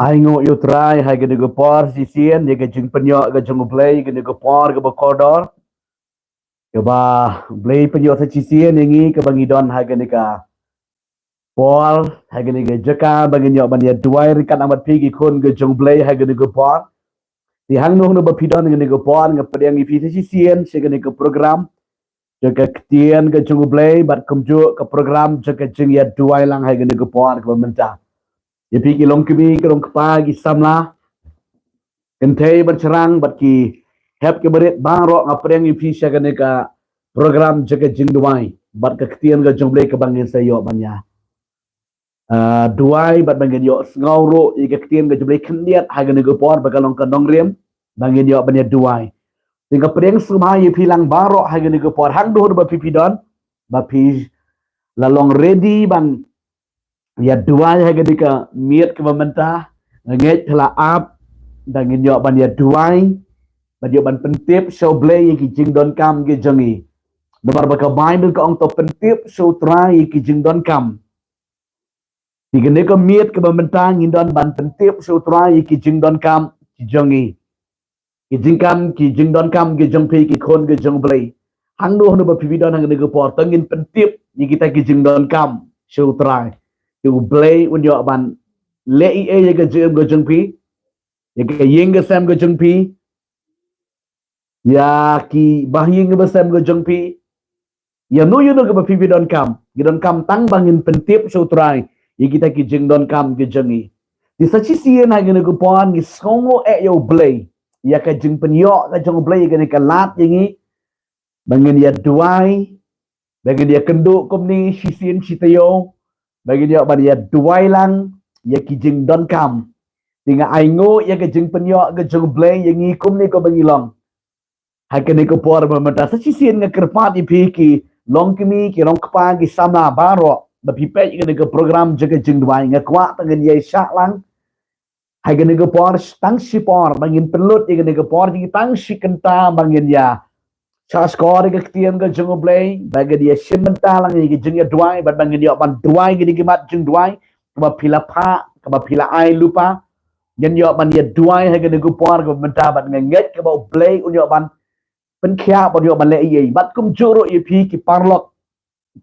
Ai ngo yo try hai gede go por si sien ye ke jing penyo ke jong Blei gede go por ke kodor ke ba Blei penyo sa si sien ngi ke bangi don hai gede ka por hai gede ke jeka bangi nyo ban ye duai rikan amat pi ki kun ke jong Blei hai gede go por ti hang no ba pidon gede go por nge pedang i pi si sien se gede ke program jeka ketien ke jong Blei bat kumju ke program jeka jing ye duai lang hai gede go por ke mentah ye pi ki long kemi ke long kpa ki samla kentai bercerang baki hep ke berit baroh ngapreng ipi syagane ka program jaga jingduai bat ke ketian ke jomblei ke bangin sayo banya duai bat bangin yo ngauro i ke ketian ke jomblei kendiat hagane ke por bagalong ke nongrem bangin yo banya duai tinggal preng sumha ipi lang baroh hagane ke por hang doh ba pipi don ba pi lalong ready ban ya duai hagane ka miet ke pemerintah nget telah ap dan nyo ban ya duai ban yo ban pentip show Blei ki jing don kam ki jangi dabar ba ka bible ka ong to pentip show try ki jing don kam digene ka miet ka bentang indon ban pentip show try ki jing don kam ki jangi ki jing kam ki jing don kam ki jongphi ki khon ki jong Blei hang do no ba pi don hang ne ko por tangin pentip ni kita ki jing don kam show try tu Blei un yo ban le e ka jing go jongphi ye ka yeng ka sam go jongphi ya ki bahing ke besam ke jongphi ya no you know ke pipi don kam tang bangin pentip sutrai ye kita ki jing don kam ke jangi di sachi sien ha gene ko pon ki songo e yo Blei ya ka jing penyo ka jong Blei gene ka lat yengi bangin ya duai bangin ya kendo komni sisien sitayo bangin ya ban ya duai lang ya ki jing don kam tinga aingo ya ka jing penyo ka jong Blei yengi komni ko bangilong hakene ko por mamata sa sisien nga kerpat ipi ki long kimi ki long kpa ki sama baroh ba pi pe ki ke program jaga jingdwai nga kwa tangen ye sha lang hakene ko por tang si por bangin pelut ki ke por ki tang si kenta bangin ya cha skor ki tien ga jong Blei bagi dia simenta lang ki jing ya dwai ba bangin ya ban dwai ki mat jing dwai ba pila pa ba pila ai lupa yan yo ban ya dwai hakene ko por ko menta ban nget ka ba Blei un yo ban pen kia bon yo ban le ye bat kum juro ye pi ki parlok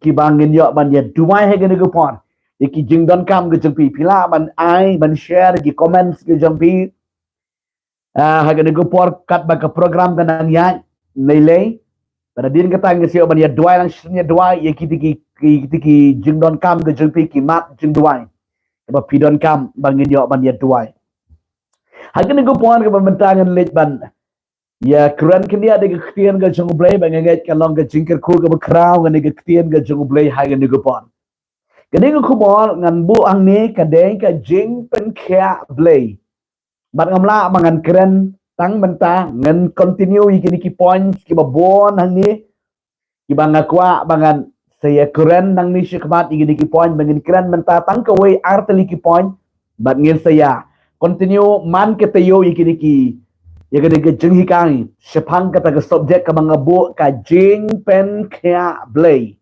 ki bangin yo ban ye duai he gene go pon ye ki jing don kam ge jong pi pila ban ai ban share ki comments ge jong pi ha gene go por kat ba ka program kan ang ya lele pada din kata nge sio ban ye duai lang shnya duai ye ki jing don kam ge jong pi ki mat jing duai ba pi don kam bangin yo ban ye duai ha gene go pon ge ban mentangan lej ban ya keren kini ada kektian ke jong Blei banget kalong ke jingker ku ke bekrau ngani kektian ke jong Blei hai ngani ke pon kini ke kubor ngan bu ang ni kadeng ke jing pen kya Blei bat ngamla mangan keren tang menta ngan continue ikini ki points ki babon hang ni ki banga kwa bangan saya keren nang ni syikmat ikini ki point bangin keren menta tang ke way arteli ki point bat ngin saya continue man ke tayo ikini ki ya kena ke jeng hikai sepang kata ke subjek ke mengabu ka jing pen kya Blei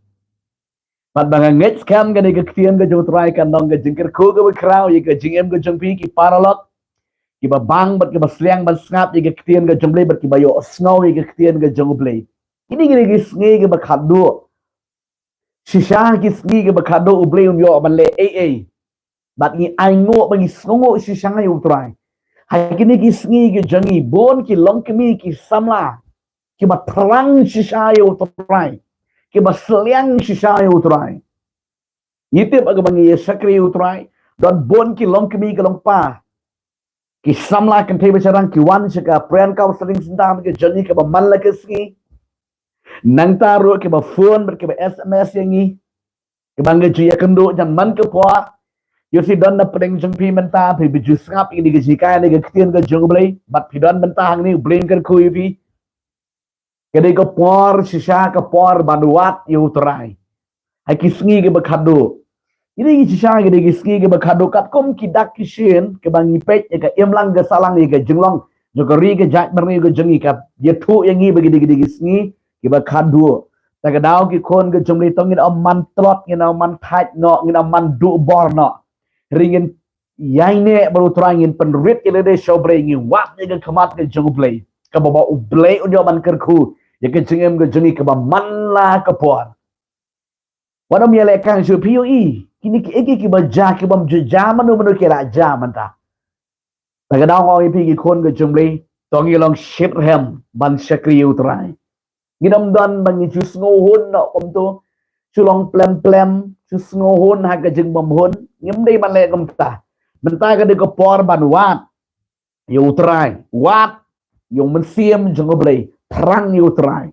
pat banga nget skam kena ke ktian ke jong try kan dong ke jengker ku ke bekrau ya ke jing em ke jong pi ki paralok ki ba bang bat ke basliang bat ngap ya ke ktian ke jong Blei bat ki bayo snow ya ke ktian ke jong Blei ini kena ke sngi ke bakhadu shisha ki sngi ke bakhadu Blei un yo ban le bat ni aingo bagi sngo shisha ya utrai hai kini ki sngi ki jangi bon ki long kimi ki samla ki ba terang shisha ya utrai ki ba seliang shisha ya utrai yitip aga bangi ya sakri utrai don bon ki long kimi ki long pa ki samla kan thei becarang ki wan chaka pren kau sering sendam ke jani ke man la ke ski nang taru ke ba phone ber ke ba SMS yang ni ke bangga ju ya kendo jan man ke po yo si don na preng jongphi menta phi bi ju sngap ini ke jika ni ke ktien ke jong blei bat phi don menta hang ni blame kan kui phi ke dei ko por shisha ke por banuat yo trai hai ki sngi ke ba khado ini ki shisha ke dei ki sngi ke ba khado kat kom ki dak ki shin ke bangi pet ke em lang ke salang ni ke jenglong jo ke ri ke jat berni ke jengi ka ye thu yang ni bagi dei ki sngi ke ba khado ta ke dau ki khon ke jong blei tong ni om man trot ni man thaj no ni man du bor no ringin yaine baru terangin penrit ile de shobre ngi wat ni ke khamat ke jong blei ka ba u blei unyo man kerku ya ke jengem ke jengi ke ba man la ke por wana mi le kan ju POE kini ki eki ki ba ja ki bam ju ja manu ke ra ja man ta ta ga dau ngoi pi ki khon ke jong blei tong long ship hem ban shakri utrai ngidam dan bang ju sngo hun no kom tu chu long plem chu sngo hun ha ke jeng bam hun ngim dei ban le kom ta menta ka de ko por ban wat yu trai wat yu men siem jong blei prang yu trai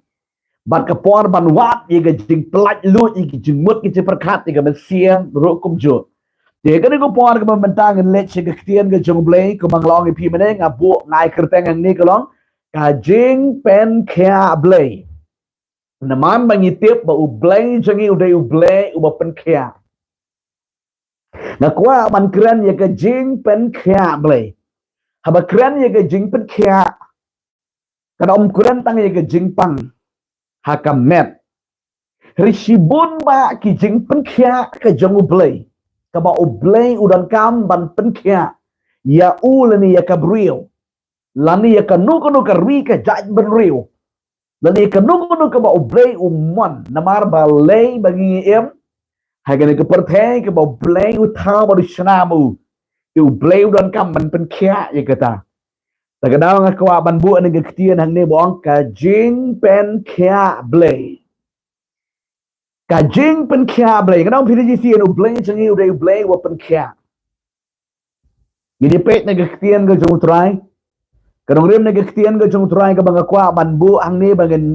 bat ka por ban wat ye ga jing plaj lu ye ga jing mut ki perkhat ye ga men siem ro kum jo de ka de ko por ka menta ngen le che ga ktien ga jong blei ko bang long pi mene nga bu ngai kerteng ang ni ko long ka jing pen kha blei naman bang itip ba u blei jangi u de u blei u ba pen kha na kwa man kran ye ka jing pen kha blei haba kran ye ka jing pen kha kada om kran tang ye ka jingpang hakamet rishibun ba ki jing pen kha ka jong u blei ka ba u blei u dan kam ban pen kha ya u lani ya ka brio lani ya ka nu ka ri ka jaj ben rio lani ka nu ka ba u blei u mon namar ba lei bagi em hai ka ne ka perthai ka ba blei u tha ba rishna mu u blei u dan kam ban pen kha ye ka ta ta ka daw nga kwa ban bu ne ka ktien hang ne bong ka jing pen kha blei ka jing pen kha blei ka daw phi ji si u blei changi u de blei wa pen kha ni pet ne ka ktien ka jong trai ka dong rem ne ka ktien ka jong trai ka bang kwa ban bu hang ne bangen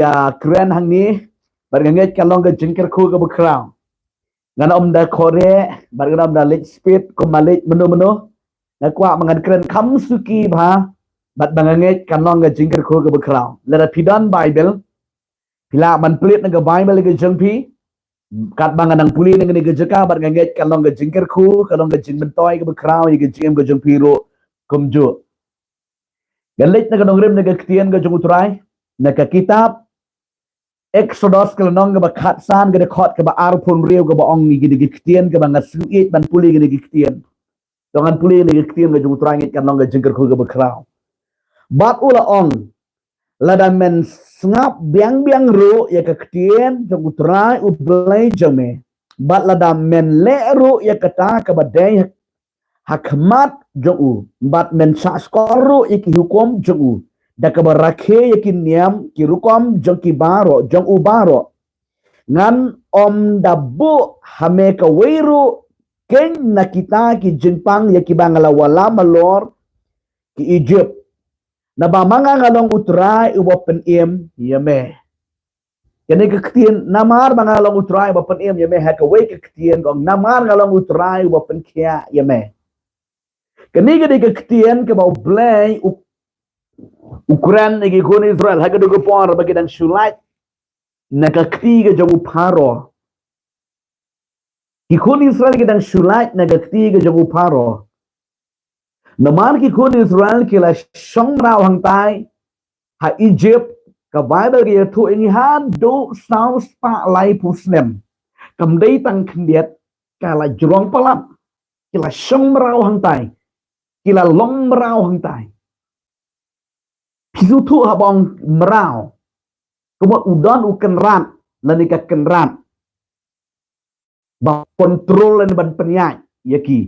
ya kren hang ni bar nget ka long ka jingker khu ka bu kraw ngan om da kore bar gram da lit speed ko malik menu na kwa mangan kren kham suki bha bat banganget kan long ga jingker khu ga bakraw la pidan bible pila man plit na ga bible ga jongphi kat bangan ang puli na ga jaka bat nganget kan long ga jingker khu kan long ga jing bentoy ga bakraw ga jing ga jongphi ro kumjo galit na ga nong rem na ga ktien ga jongutrai na ka kitab Exodus ka nong ga bakhat san ga khot ka ba arpun riu ga ba ong gi gi ktien ga bangat suit ban puli ga gi ktien dongan puli ni ktien ga jongutrai ngit kan long ga jingker khu ga bakraw bat ula ong lada men ngap biang ru ya ka ktien jong utrai u blei jame bat lada men le ru ya kata ka badai hakmat jong u bat men sa skoru iki hukum jong u da ka barakhe yakin niam ki rukom jong ki baroh jong u baroh ngan om dabu hame ka weiru ken nakita ki jingpang ya ki bangala wala malor ki Egypt na ba mga ngalong utray uwapen im yame kani ka ktien namar mga ngalong utray uwapen im yame ha ka way ka ktien gong namar ngalong utray uwapen kya yame kani ka ktien ka ba blei ukuran nagi kun Israel ha ka dugo por bagi dan shulait na ka kti ka jong uparo ikun Israel ka dan shulait na ka kti ka jong uparo namar ki kun Israel ki la shong rao hang tai ha Egypt ka Bible ki thu ini han do sao spa lai pusnem kam dei tang khndiet ka la jrong palam ki la shong rao hang tai ki la long rao hang tai pisu thu ha bong mrao kuma udon u kenrat lani ka kenrat ba kontrol lan ban penyai yaki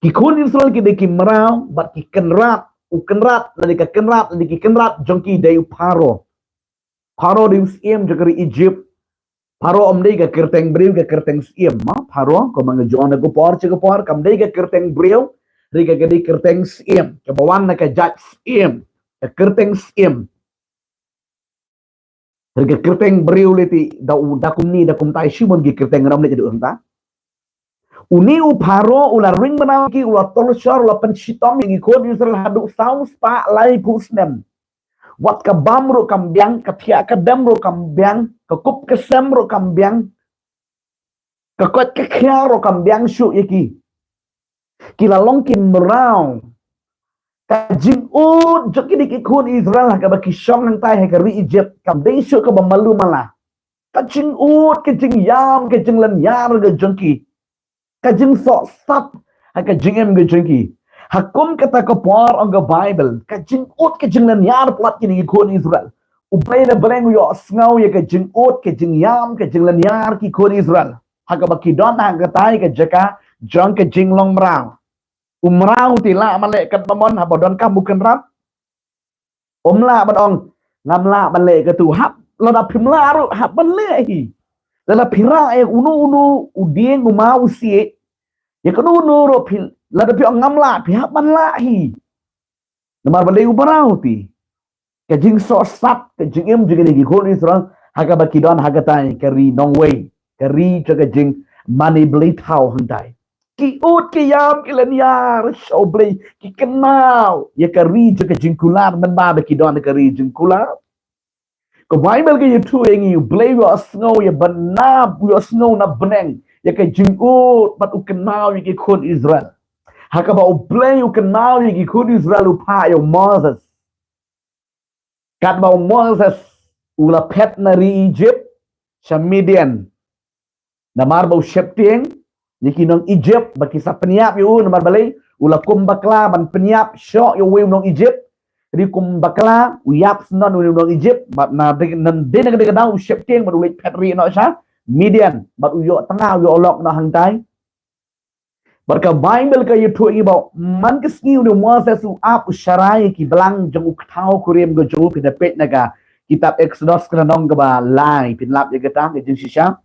ki kun Israel ki de ki mrao bat ki kenrat u kenrat lani ka kenrat lani ki kenrat jongki dei paro di usiem jagari Egypt paro om dei ka kerteng breu ka kerteng siem ma paro ko mang jona ko por che ko por kam dei ka kerteng breu Rika gadi kerteng siem, ke bawan na ka judge siem, ke kerteng siem. Rika kerteng beriu leti dakum ni dakum tai simon gi kerteng ram le jadi unta. Uni uparo ula ring menaki ula tolshar ula pensitom yang ikut Israel haduk saus pa lai pusnem. Wat ka bamro kambiang, ka pia ka damro kambiang, ka kup ka semro kambiang, ka kot ka khiaro kambiang syu yaki. Kila longkin merau. Ka jing ut joki dik ikut Israel ka baki syong nang tai ka ri Egypt kam dei syu ka bamalu mala. Ka jing ut ka jing yam ka jing lan yar ga jonki. Ka jing so sap ka jing em ga jonki. Hakum kata ka por on the Bible ka jing ut ka jing lan yar plat kini ikut Israel. Uplay na bereng yo sngaw ya ka jing ut ka jing yam ka jing lan yar ki ikut Israel. Haka baki don ha ka tai ka jaka jong ka jing long merau. Umrau tila malaikat mamon ha bodon ka bukan rap. Omla badong ngamla malaikat tu hap lada pimla ru hap balai. Lada pira e unu udien umau sie. Ya kanu ro pil lada pi ngamla pi hap balai. Namar balai umrau ti. Ka jing so sap ka jing em jing ni ko Israel haga bakidon haga tai kari nong way. Kari jaga jing mani Blei tau handai. Ki ut ki yam ki lanyar show Blei ki kenal ya kari jaga jing kular men ba bakidon kari jing kular. Ko Bible ke tu yang you Blei yo snow ya banab yo snow na beneng ya ka jing ut bat u kenal ya ki kon Israel. Haka ba u Blei u kenal ya ki kon Israel u pa yo Moses. Kat ba Moses ula pet nari Egypt sa Midian. Namar ba Septieng yaki nong Egypt baki sa peniap yu namar balai ula kum bakla ban peniap syok yu wi nong Egypt. Ri kum bakla uyap snon wi nong Egypt bat na nan den ga ga dau Septieng ba ulit pet ri no sa Midian bat uyo tengah yu olok na hangtai. Barka Bible ka yu tu iba man kesni yu Moses u ap usharai ki belang jong uktau kuriem go jong pinapet naga kitab Exodus kana nong ga ba lai pinlap ya gata ke jing sisha.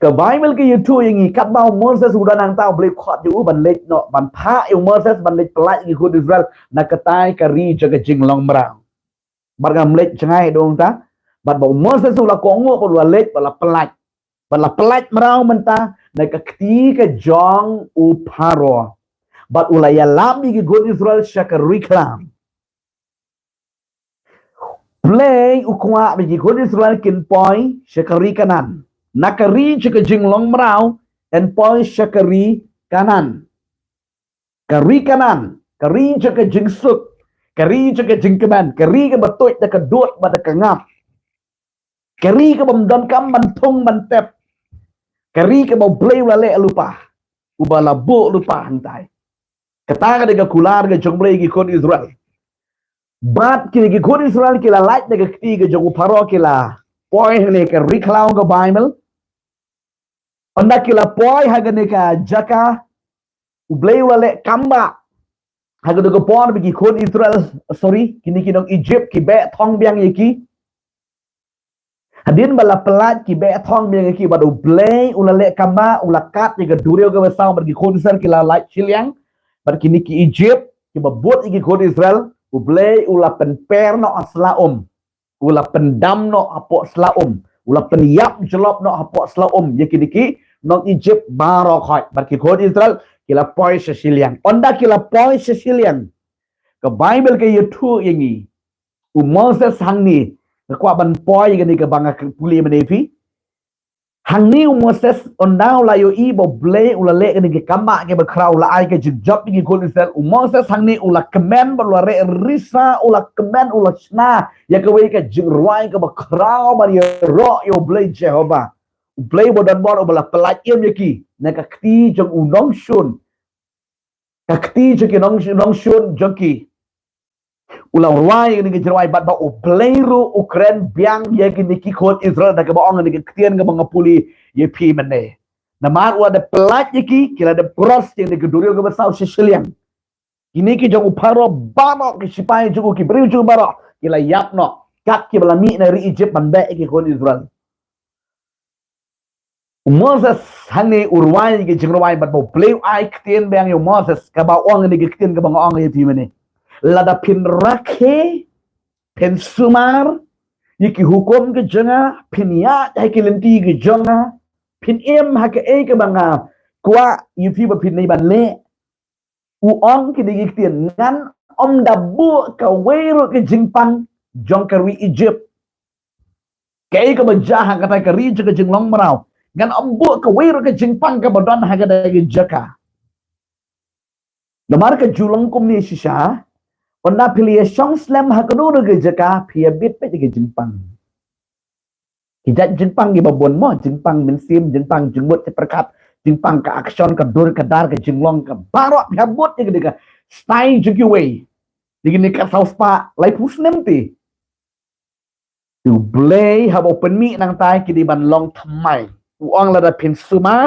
Ke Bible ke YouTube yang ikat bau Moses udah nang tahu boleh kuat ju ban lek no ban pha eu Moses ban lek pelai ikut Israel nak ketai kari jaga jing long merang. Bargam lek cengai dong ta. Bat bau Moses ulah kongo ko ulah lek bala pelai. Bala pelai merau menta nak keti ke jong u paro. Bat ulah ya lam ikut Israel syakari klam. Blei ukwa ikut Israel kin poi syakari kanan. Nakari jika jing long merau and poi syakari kanan. Kari kanan, kari jika jing suk, kari jika jing keban, kari ke betul dak kedut pada kengap. Kari ke bamdon kam bantung bantep. Kari ke bau Blei lale lupa. Ubala bu lupa hantai. Kata ke kular ke jong Blei ikut Israel. Bat kini ikut Israel kila light ke ketiga jong paro kila. Poi hene ke riklau ke Bible. Anda kila poi hagane ka jaka Blei lale kamba hagane ko pon bagi kon Israel sorry kini kinong Egypt ki be thong biang yaki hadin bala pelat ki be thong biang yaki badu Blei ulale kamba ulakat ye durio ga besau bagi kon Israel kila light chiliang bar kini ki Egypt ki babot iki kon Israel Blei ula penper no aslaum ula pendam no apok slaum ula penyap jelop no apok slaum yaki nong Egypt baroh khoi bagi kon Israel kila poi sesiliang onda kila poi sesiliang ke Bible ke yutu yangi Moses hangni kwa ban poi gani ke banga puli menepi hangni Moses onda la yo ibo Blei ula le gani ke kamba ke bakrau la ai ke job gi kon Israel Moses hangni ula kemen ula re risa ula kemen ula sna ya ke we ke jingruai ke bakrau ban yo ro yo Blei Jehovah Blei bodan bor bala pelat yem yaki na kakti jong unong shun kakti jong nong shun joki ulang ruai ni ke jrawai bat ba Blei ru Ukraine biang yaki niki khot Israel da ke baong ni ke ktian ke mangapuli ye pi mane na mar wa de pelat yaki kila de pros yang de durio ke besau sesiliang ini ki jong uparo bano ke sipai jong ki beri jong baro kila yap no kat ki bala mi na ri Egypt ban be ki khot Israel Moses hani urwai ke jingrawai bat bo Blei ai ktien bang yo Moses ka ba ong ni ke ktien ka bang ong ye pi mane lada pin rakhe pin sumar yiki hukum ke janga pin ya hai ke lenti ke janga pin em ha ke e ke banga kwa yu pi ba pin nei ban le u ong ke di ktien ngan om da bu ka weiro ke jingpang jong ka ri Egypt ke ke ba jaha ka ta ka ri ke jinglong marau gan om bu ka weiro ke jingpang ka badon ha ga da ke jaka Lamar ke julang kum ni shisha onda pilia song slam ha ka do ke jaka pia bit pe ke jingpang Kijat jingpang gi babon mo jingpang min sim jingpang jingbut perkat jingpang ka action ka dur ka dar ka jinglong ka baroh habut ni ke style jugi way digini ka saus pa lai pusnem ti tu Blei have open mi nang tai ki di ban long thamai uang la da pin suma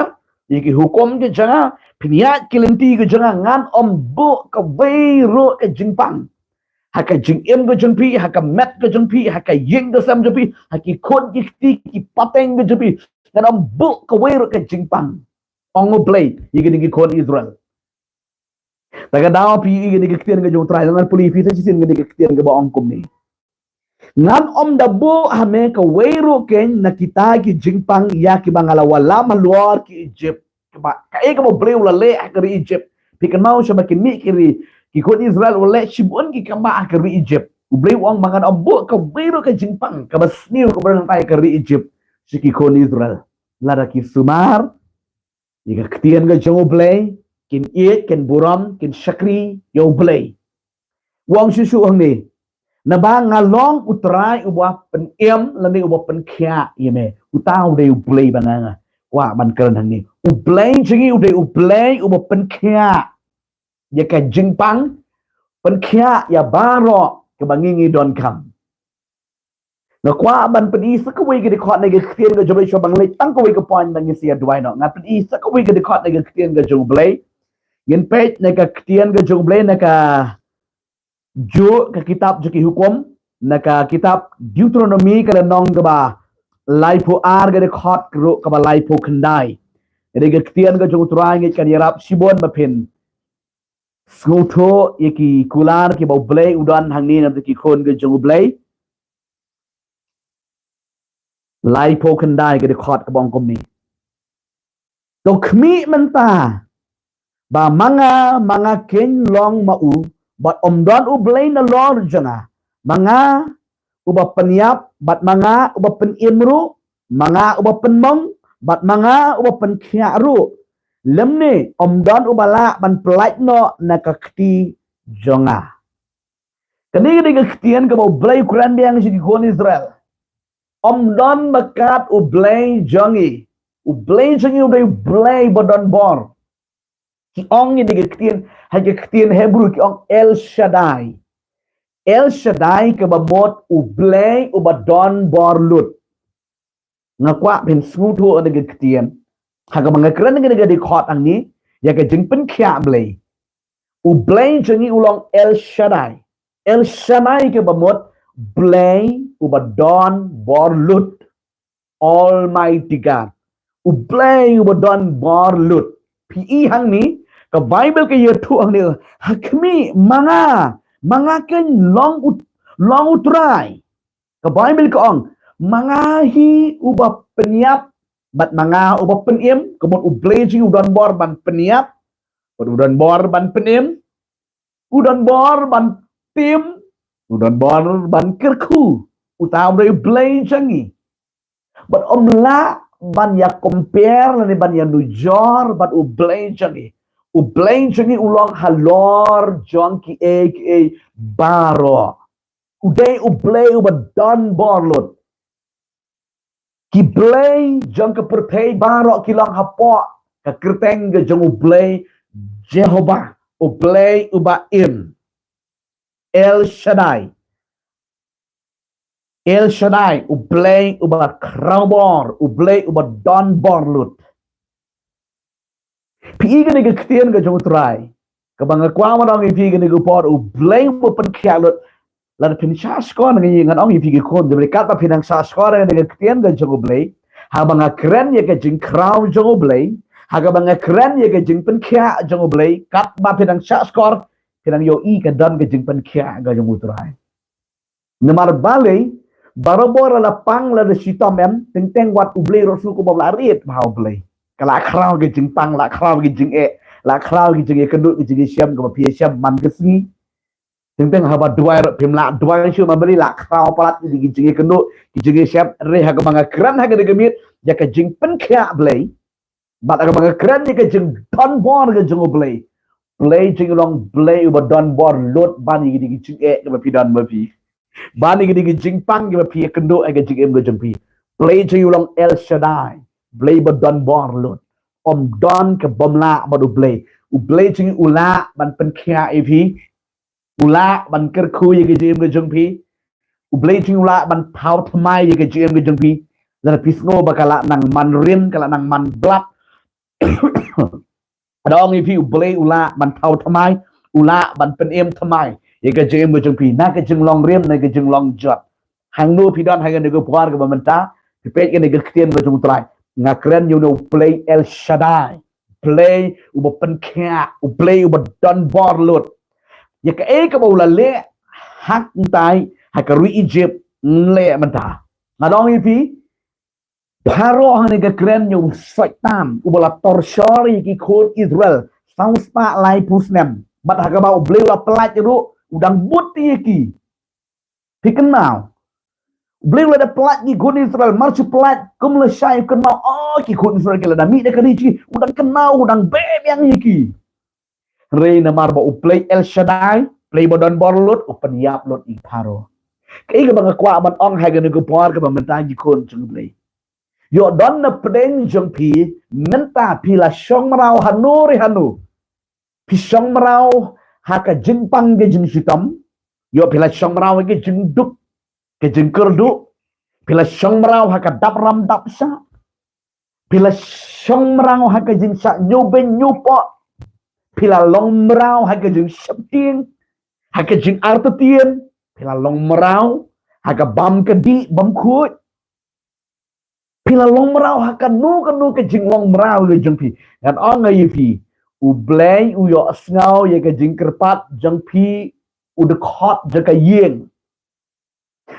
yiki hukum je janga piniat kilenti ke janga ngan om bu ka wei ro ka jingpang haka jingem ke jongphi haka met ke jongphi haka ying ke sam jongphi haki khod ki ki pateng ke jongphi dan om bu ka wei ro ka jingpang ong Blei yiki ni khod Israel taga daw pi yiki ni kitien ke jong trai ngan puli fi se sin ke kitien ke ba ong kum ni Ngan om da bu hame ka weiro ken na kita ki jingpang ya ki bangala wala maluar ki Egypt ka e ka mo Blei wala le ka ri Egypt pikan mau sa makin mi ki kon Israel wala shibun ki kama ka ri Egypt u Blei wang mangan om bu ka weiro ka jingpang ka basniu ka barang tai ka ri Egypt si ki kon Israel lada ki sumar ika ktien ga jong Blei kin e ken buram kin shakri yo Blei wang shu ang ni na ba ngalong utrai ubah pen lani ubah pen kya yeme utau de Blei bananga wa ban keren hang ni Blei jingi ude Blei ubah pen kya ya ka jingpang pen kya ya baroh ke bangingi don kam na kwa ban pen isa ka wi ke khot na ke khien ga jobai sho bang le tang ka wi ka point bang sia duai no nga pen isa ka wi ke khot na ke khien ga jong Blei yen page na ka khien ga jong Blei na ka jo ka kitab jo ki hukum na ka kitab Deuteronomy ka nong ka ba laipo ar ga de khot ro ka ba laipo khandai de ga tian ga jo trai ngi kan yarap sibon ba pin skuto yeki kular ki ba Blei udan hangni na ki khon ga jo Blei laipo khandai ga de khot ka bong kom ni to khmi menta ba manga ken long ma u bat omdon u Blei na lor janga manga uba penyap bat manga uba pen imru manga uba pen mong bat manga uba pen khiaru lemne omdon ubala ban pelaj no nakakti jonga kani ni ketian ke Blei Quran biang si kon Israel omdon bakat u Blei jongi u Blei bodon bor ki ong ni ketian ha ketian Hebrew ki ong El Shaddai ke bamot u Blei u badon bor lut ngakwa pen skutu ada ketian haga mangakran ngene di khot ang ni ya ke jingpen khya Blei u Blei jengi ulong El Shaddai ke bamot Blei u badon bor lut Almighty God u Blei u badon bor lut pi hang ni ka Bible ke yetu ang ni hakmi manga ken long utrai ka Bible ka ong manga hi uba penyap bat manga uba penim kemot u Blei ji udan bor ban penyap udan bor ban penim udan bor ban tim udan bor ban kerku utau dari Blei jangi bat omla ban ya compare ni ban ya nujor bat u Blei jangi ulang halor jong ki e baroh uday u Blei u badon borlot ki Blei jong ke pertei baroh ki lang hapo ka kerteng ke jong u Blei Jehovah u Blei u ba im El Shaddai u Blei u ba kraubor u Blei u ba don borlut pi ga ni ke ktien ke jong trai ka bang kwa ma dong pi ga ni ku por u Blei u pen khalut la pin sha skon ngi ngan ong pi ke kon de kat pa pin ang sha skon ngi ke ktien ke jong Blei Habang keren ya ke jing crown jong Blei. Habang keren ya ke jing pen kia jong Blei. Kat ba pinang syak skor. Pinang yo i ke dan ke jing pen kia ga jong utrai. Nemar balai baroh la pang la de sitom em teng wat Blei rosu ko ba rit mau Blei. Kala crown ke jingpang la crown ke jingeh. La crown ke jingeh kendut ke jingeh siam ko pia siam man ke sni. Teng haba duai pimla duai syu mabri la crown palat ke jingeh kendut ke jingeh siam re ha bang keren ha ke gemit ya ke jing pen kia Blei. Bat aga bang keren ni ke jing don bor ke jing Blei. Blei jing long Blei uba don bor lot bani ke jingeh ke pi don mapi. Bani ke jingpang ke pi kendut ke jingeh ke jongphi. Blei jing long Elshadai. Blei ba don bor lot. Om don ke bomla ba do Blei. U Blei jing ula ban pen kia epi. Ula ban ker khu ye ke jing ke jongphi. U Blei jing ula ban thau thmai ye ke jing ke jongphi. Dan pisngo bakala nang man rin kala nang man blap. Adong epi u Blei ula ban thau thmai. Ula ban pen em thmai. Ye ke jing ke jongphi. Na ke jing long rim na ke jing long jot. Hang no pi don hang ne go puar ke bamenta. Pipet ke ne ke ktien ke jong trai. Ngakren you know Blei Elshadai. Blei uba penkia, Blei uba don borlut. Ya ke ke bau le hak tai hak ru Egypt le menta. Ngadong ipi baroh ne ke kren you Satan uba la torshori ki khod Israel. Sau spa lai pusnem. Bat hak bau Blei la pelat ru udang buti ki. Dikenal. Blei ada pelat di khod Israel marchu pelat kum le syai kenal oh ki khod Israel ke la mi de kali ci udang kenal udang beb yang iki. Rei namar ba Blei Elshadai, Blei bodon borlut upen yap lot i paro. Kai ke bang kwa ban ong ha ke ne ko por ke bamenta ji kon chung Blei. Yo don na pedeng jongphi menta pila shong rau hanuri hanu. Pi shong rau ha ka jingpang ke jing sitam. Yo pila shong rau ke jing duk ke jing kerdu. Pila shong rau ha ka dap ram dap sa. Pila shong rau ha ka jing sa nyuben nyupo. Pila long merau haga jeng septing haga jeng artetien pila long merau haga bam kedi bam kut pila long merau haga nu ke jeng long merau le jengphi dan ong ngai phi u Blei u yo snau ye ke jeng kerpat jengphi u de khot jaka yeng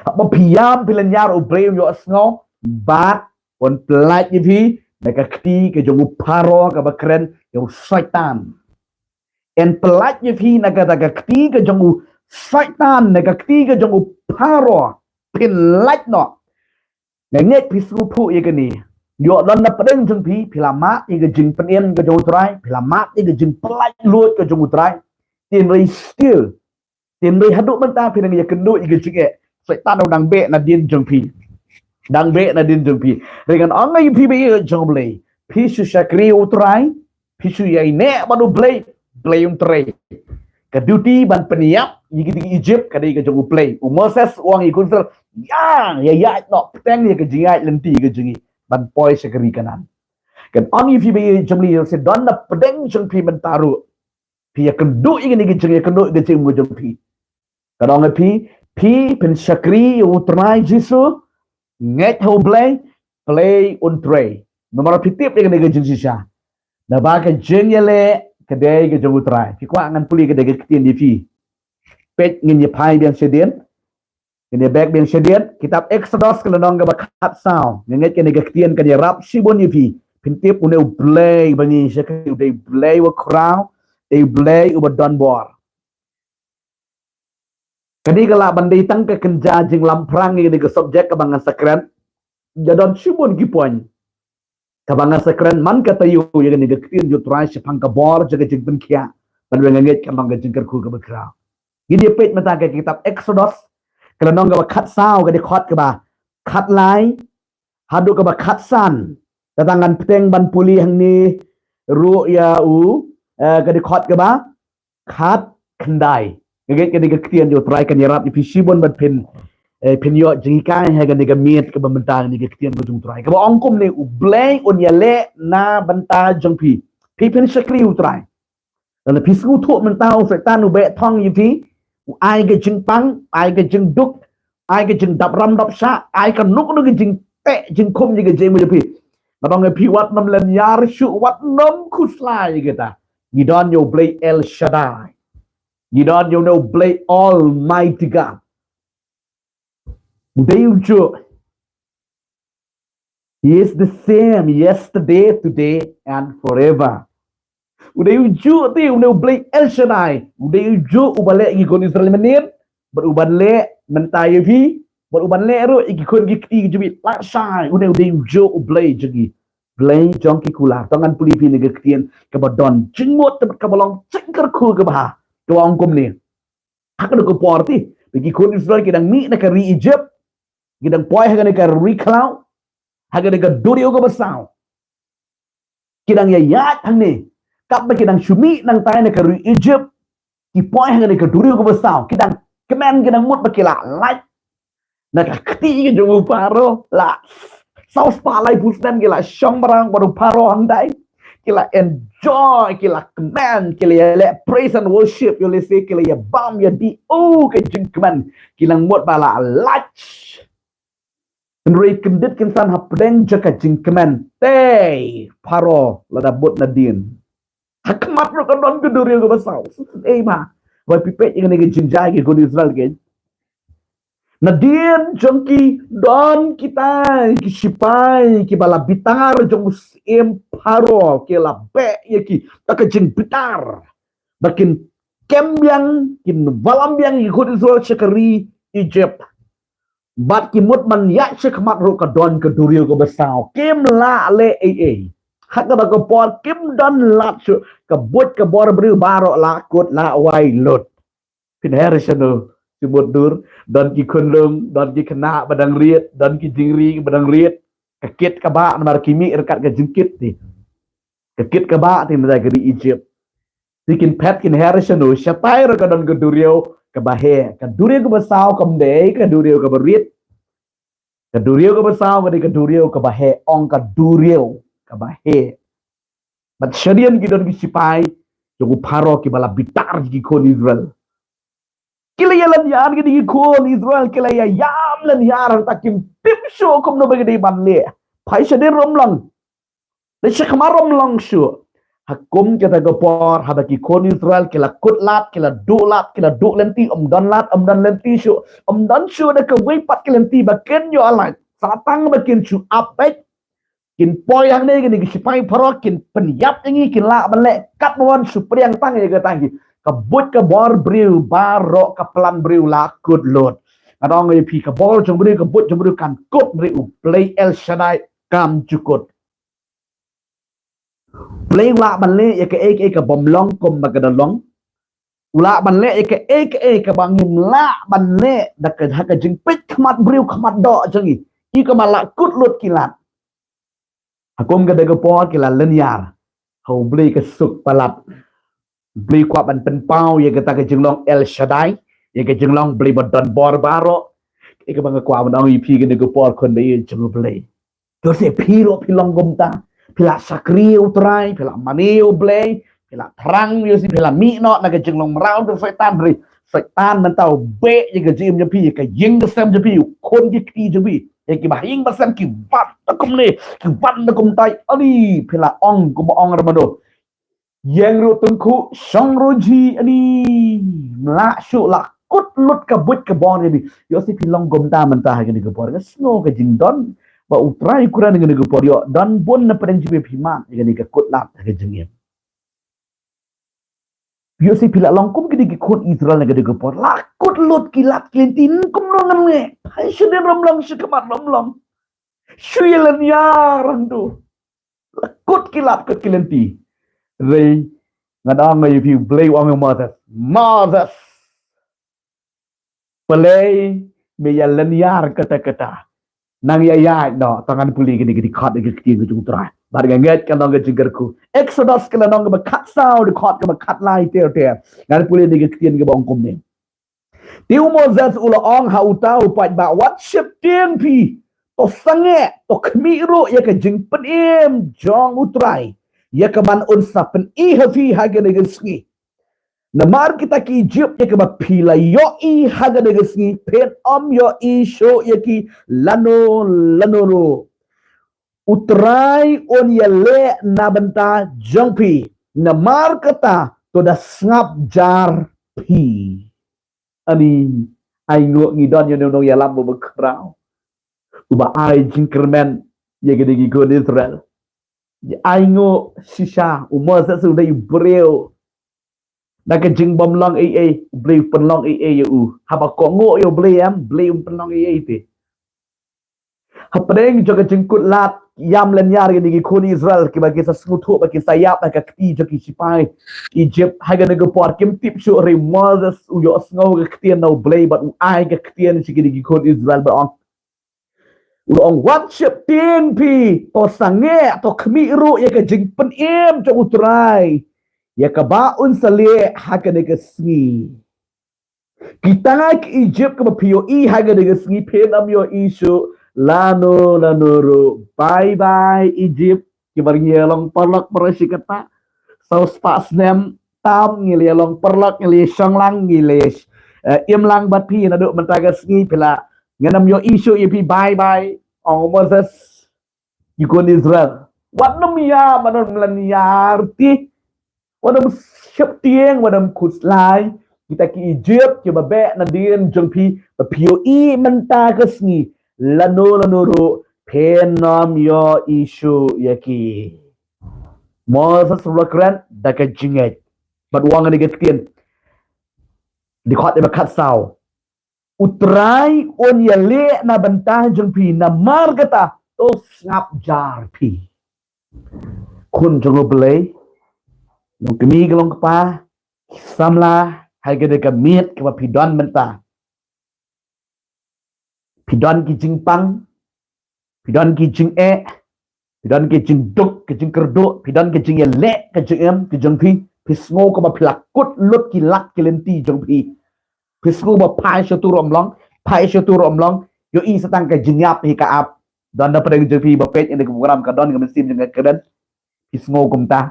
ba piam pila nyar u Blei u yo snau bat on plat ye phi meka kti ke jeng u paro ka bakren yo Satan. En pelat ye phi na kata ketiga jongu Satan na ketiga jongu paro pelat no. Nget pisu pu ye kini. Yo don na pedeng jeng phi pilama ye ke jeng penien ke jongu trai, pilama ye ke jeng pelat lut ke jongu trai. Tin rei still. Tin rei haduk menta phi nang ye kendut ye ke jeng Satan udang be na din jeng phi. Dang be na din jeng phi. Dengan angai phi be ye jeng Blei. Phi su sakri utrai, phi su ye ne badu Blei. Blei tray. Ke duty ban peniap yigi Egypt kadai ke jongu Blei. Moses uang ikun ya no peteng ye ke jingai lenti ke jingi ban poi sekeri kanan. Kan ongi fi be jomli se don na pedeng jong pi mentaru. Pi ya kendu ingin ke jingi kendu ke jingi jong pi. Kadang pi pen sakri utrai jisu nget ho Blei tray. Nomor pitip dengan ke jingi sha. Na ba ke jingi le kedai ke jong utrai. Fi kwa ngan puli kedai ke ketien di fi. Pet ngin ye pai biang sedien. Ngin ye back biang sedien. Kitab Exodus ke lenong ke bakat sao. Ngenget ke kedai ketien ke dia rap sibon ye fi. Pintip une Blei bangi sekali udai Blei wa crown. Dei Blei uba don bor. Kadi kala bandai tang ke kenja jing lamprang ye ke subjek ke bangan sekren. Jadon sibon ki poin. Kabanga sekren man kata yu ye ne gektin yu trai sepang ka bor jaga jing pen kia ban wenget ka bang jing kerku ka bekra gidi pet mata ke kitab Exodus kalau nong ka khat sao ka de khot ka ba khat lai hadu ka ba khat san tatangan peteng ban puli hang ni ru ya u ka de khot ka ba khat khandai nget ke de gektin yu trai kan yarap di sibon ban pen penyo jingkai ha kan ga miet ke bentang ni ke ketian ko jung trai ke ongkom ni u Blei on yale na banta jongphi pi pen sekri u trai dan pi sku thu mentau Satan u be thong yi pi u ai ke jingpang ai ke jing duk ai ke jing dap ram dap sa ai ka nuk nu ke jing te jingkom je je mo je pi ngadong pi wat nam len yar shu wat nam kuslai kita gidon yo Blei Elshadai gidon yo no Blei Almighty God They He is the same yesterday, today, and forever. Udah uju ti udah Blei Elshadai. Udah uju ubale ikon Israel menir, berubale mentai pi, berubale ru ikon giki jubi laksai. Udah uju Blei jegi. Blei jongki kula tangan puli pi negeri ketian kebadon jenggot tempat kebalong cengker ku kebah. Kewang kum ni. Hak ada keporti. Bagi kon Israel kidang mi nak ri Egypt. Kidang poi hak nak ri Klau. Hak ada durio ke besau. Kidang ya yat hang ni. Kap kidang syumi nang tay nak ri Egypt. Ki poi hak ada durio ke besau. Kidang kemen kidang mut bakila like. Nak keti ke jong baroh la. Saus palai pusdan kila syong barang baru baroh handai. Kila enjoy, kila kemen, kila let praise and worship. You say kila ya bam ya di ke jingkemen. Kila mut bala like. Nri kendit kinsan hapdeng jaka jingkemen. Tey paro lada bot nadin. Hakmat ro kadon geduri ke basau. Eh ma. Wai pipet yang ni jingjai ke gon Israel ke. Nadin jongki don kita kisipai ki bala bitar jong musim paro ke la be yaki tak jing bitar. Bakin kembyang kin valambyang ki gon Israel sekeri Egypt. Bat kimut man yak sekmat ro kadon keduri ke basau. Kim la le hak ka ko por kim don lat su kebut ke bor bru baroh la kut la wai lot. Inheration Cibut dur dan ki kunlung dan ki kena badang riet dan ki jingri badang riet kekit kaba mar kimi rekat ke jengkit ni kekit kaba ti mada di Egypt tikin pet kin Harrison no siapai ro kadon gedurio ke bahe kedurio ke besau kemde kedurio ke berit kedurio ke besau ke kedurio ke bahe ong kedurio ke bahe bat syadian ki don ki sipai jogu paro ki bala bitar ki kon Israel kila ya lan yar gidi kon Israel kila ya yam lan yar takim tip show kom no bagi ban le pai shadir romlang le shakmar romlang shu hakum kita gopor habaki kon Israel kila kutlat kila du lenti don lenti shu don shu da ke wei pat lenti baken yo alai satang bakin shu apek kin poi yang ni gini sipai paro kin penyap ini kin la ban le kat bon shu priang tang ye ke tangi kebut ke bor briu baroh ke pelan briu lakut lot adong ye pi ke bor jong briu kebut jong briu kan kut briu Blei Elshadai kam cukut Blei la ban le ye ke bom long kom bagadalong ula ban le ye ke bangim la ban le dak ke hak jing pit khmat briu khmat do jangi i ke malak kut lot kilat akum ke de por kilat lenyar hau Blei ke suk palat Blei kuat ban penpau ye kata ke jenglong Elshadai ye ke jenglong Blei badon bor baroh ke bang kuat ban ong ip ke de por kon de jeng Blei to se piro pilong gomta pila sakri utrai pila maniu Blei pila terang yo si pila mi no na ke jenglong merau de setan man tau be ye ke jim je pi ke ying de sem je pi kon ki ki je pi ye ki ba ying ba sem ki vat takum ni ki vat takum tai ali pila ong ku ong ramado yang ru tengku song roji ani la shu la kut lut ka but ka bon ni yo si pilong gom ta mentah ke ni ke por ke sno ke jingdon ba utrai kuran ni ke por yo dan bon na pren jibe phima ke ni ke kut la ke jingem yo si pila long kum ke ni ke kut Israel ke ni ke por la kut lut kilat klintin kum no ngam ne hai shu de rom long shu kamat rom long shu yelan ya randu la kut kilat ke klinti Ray ngadang ngai piu Blei wang Mother Blei me ya leniar kata nang ya no tangan puli gini khot ke ke jung tra bar ganget kan dong ke jingerku Exodus ke dong ke kat sao de khot ke kat lai ter ngan puli ni ke tien ke bong kum ni tiu Moses ula ong ha utau pat ba worship tien pi to sange to khmiru ya ke jing penim jong utrai ya kaman unsa pen ihafi hagen ski Namar kita ki Egypt ya ke bapila yo I haga de gesni pen yo I show ya ki lano utrai on ya le na benta jongphi namar kata to da snap jar pi ani ai ngo ngidon yo no ya lambo bekrau uba ai jingkermen ya gede gi go Israel ai ngo shisha umur sa su dai breu na ke jing bom long Blei penlong u haba ko ngo yo Blei penlong te hapeng jo ke jingkut lat yam len yar ge kon Israel ke bagi sa skutu bagi sayap ka kti jo ki sipai Egypt ha ge go por kim tip shu re Moses u yo sngo ge ktien no Blei but u ai ge ktien si ge kon Israel ba on worship tin pi to sange to khmi ru ye ke jing pen em jo utrai ya ka ba un sale ha ke ge sngi kita ke Egypt ke pio I ha ge ge sngi pen am yo isu lano ro bye Egypt ki bar long perlok bersi kata saus pas nem tam ngile long perlok ngile songlang ngile lang bat pi na do mentaga sngi pila nganam yo isu ye pi bye on Moses ikon Israel wat nam ya manon lan yarti wadam siap tieng wadam kuslai kita ki Egypt ki babe na din jongphi pio I mentaga sngi lano ro penom yo isu yaki Moses rakran da ka jingeh but wang ni getien di khot de kat sao utrai on ya le na bantah jongphi na margata to snap jar pi kun jongo Blei no kemi gelong pa samla hai gede ka miet ka pidon mentah pidon ki jingpang pidon ki jingeh pidon ki jingduk ki jingkerdo pidon ki jingele ki jingem ki jongphi pisngo ko ba plakut lut ki lak ki lenti jongphi pisngo ba pai shatu romlong yo I satang ka jinyap hi ka ap don da pada jongphi ba pet inde program ka don ka mesim jeng ka dan pisngo kumta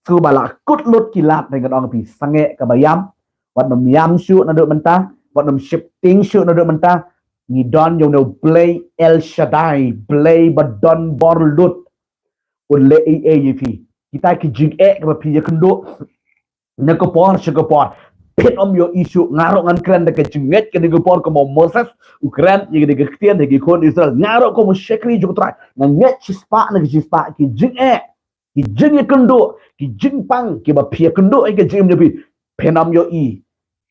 su ba lakut lut ki lak dengan ong pi sange ka bayam wat nom yam shu na do mentah wat nom shifting shu na do mentah ni don yo no Blei Elshadai Blei badon borlut un le yipi kita ki jingeh ka pi ya kendo na ko por pet yo isu ngaro ngan kran da ka jingeh ka de por ko Moses ukran ye de ktien de kon Israel ngaro ko mo shekri jutra na nget chispa ki jingeh kendo ki jingpang ki ba pi kendo ai ka jim de pi penam yo I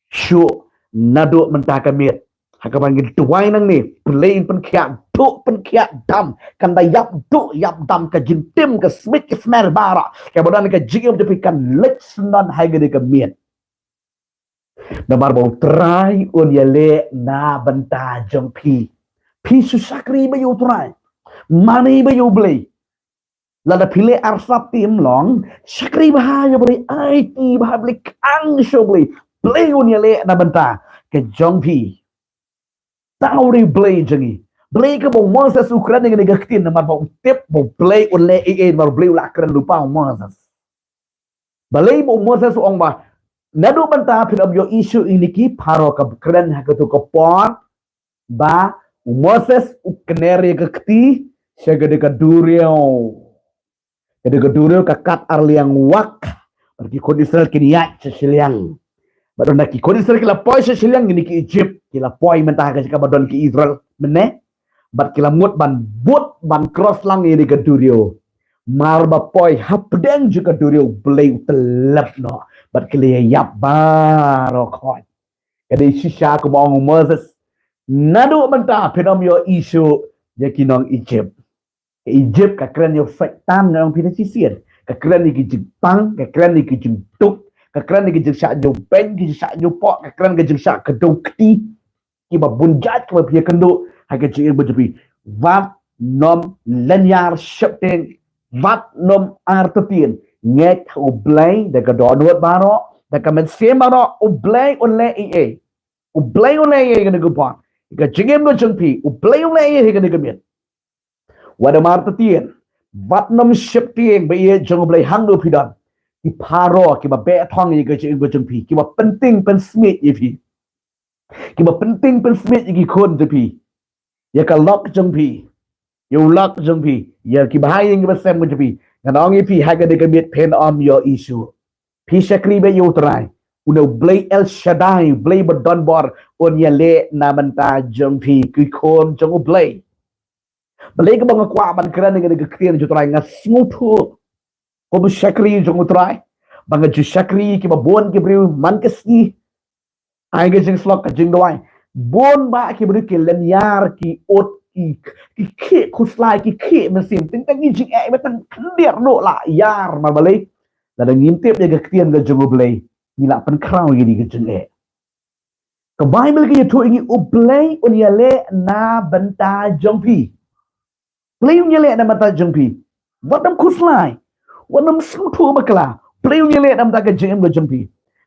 shu nado mentah ka met hakapan gitu tuai nang ni Blei pen kia dam kan da yap dam ka jintim ka smith ka smer bara ka bodan ka jigem de kan leksnan hage de ka miet na barbau trai on yale na banta jongphi pi su sakri ba yu trai mani ba yu Blei lada pile arsap tim long sakri ba ya Blei IT ba Blei kang show Blei on yale na banta ka jongphi tauri Blei jangi Blei ke bong Moses ukran dengan negakin nama bong tip bong Blei oleh mar Blei ulakran lupa Moses Blei bong Moses ong ba nadu banta pinab yo isu ini ki paro ka kren hakatu ko por ba Moses ukneri kekti segede ka durio ka kat arliang wak pergi kon Israel kiniat sesiliang badon nak kon Israel kila poi sesiliang ini ki Egypt kila poi mentah ka badon ki Israel mene bat kila mut ban cross lang ini ke durio mar ba poi hapdeng juga durio Blei telap no bat kila yap baroh khoi kade shisha ko bang Moses nadu mentah penom yo isu ya kinong Egypt ka kren yo setan ngong pina sisien ka kren ni ki jingpang ka kren ni ki jingtuk ka kren ni ki jingsa jo pen ki jingsa jo po ka kren ki jingsa kedong kti ki ba bunjat ka pia kendo ha ka jing berjepi vat nom lenyar shifting vat nom artetien ngek o Blei de ka donot baro de ka men sem baro o Blei on le o Blei on le ga go pa ka jingem no jongphi o Blei on le ga ga miet wada martetien vat nom shifting ba ye jong Blei hang do pidon iparo ki ba be thong ye ke jongphi ki ba penting pen smith ye phi ki ba penting pen smith ye ki khon je phi ye ka lock jongphi you lock jongphi ye ki ba ye ba sem jongphi nganong ye phi ha ga de ka miet pen on your issue phi shakri be you try uno Blei Elshadai Blei badon bor on ye le na manta jongphi ki khon jong Blei Blei ka bang kwa ban kran ngi de krian ju try nga smutu ko bu shakri jong try bang ju shakri ki ba bon ki bru man ka ski ai ga jing slok ka jing doi bon ba ki bru ki len yar ki ot ki ke kuslai ki ke mesin ting tang ni jing ba tan der no la yar ma Blei la da ngim tep de ga krian ga jong Blei ni la pan kraw yi di ga jing ka bible ki tu ngi u Blei on ya le na banta jongphi Blei on ya le na banta jongphi wadam kuslai wadam smutu bakla Blei on ya le na banta ga jing ga jongphi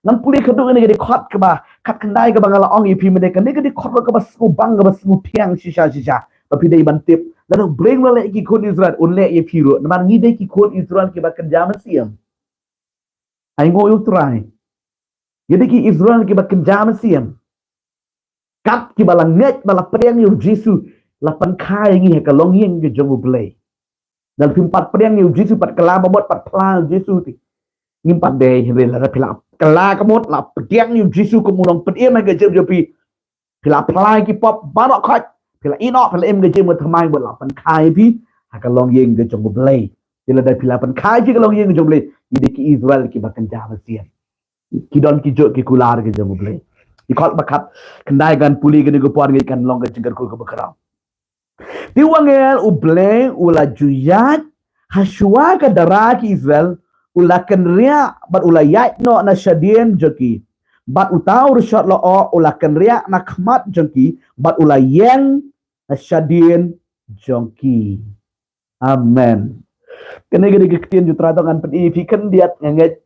nan puli khadu ni ga khot ka ba khat kandai ka bangala ong yi phi me de ka ni ga khot ka ba smu bang ga ba smu thiang shisha ba phi dei ban tip la no Blei la le ki khon Israel on le ye phi ro na man ngi de ki khon Israel ki ba kan jam siam ai ngo yu trai ye de ki Israel ki ba kan jam siam kat ki ba la nget ba la priang yu Jesu la pan khai ngi ka long yin ge jong Blei dal phim pat priang yu Jesu pat kala ba bot pat pla Jesu ti ngim pat de re la phi la kala ka mot la priang yu Jesu ko mu long pet em ge jem jo pi phi la pla ki pop ba ro khat phi la ino phi la em ge jem mo thamai bo la pan khai phi ha ka long yin ge jong Blei ti la da phi la pan khai ki ka long yin ge jong Blei ni de ki Israel ki ba kan ja ba sian ki don ki jo ki kular ge jong Blei i khot ba khat kandai gan puli ge ni go por ngi kan long ge jingar ko ba kra ti wangel u Blei u la juyat haswa ka daraki Israel ula kenria bat ula yat no na shadien joki bat utau rishot lo o ula kenria na khmat joki bat ula yang na shadien joki amen kene gede gektin jutra to kan pedi fi kan diat nget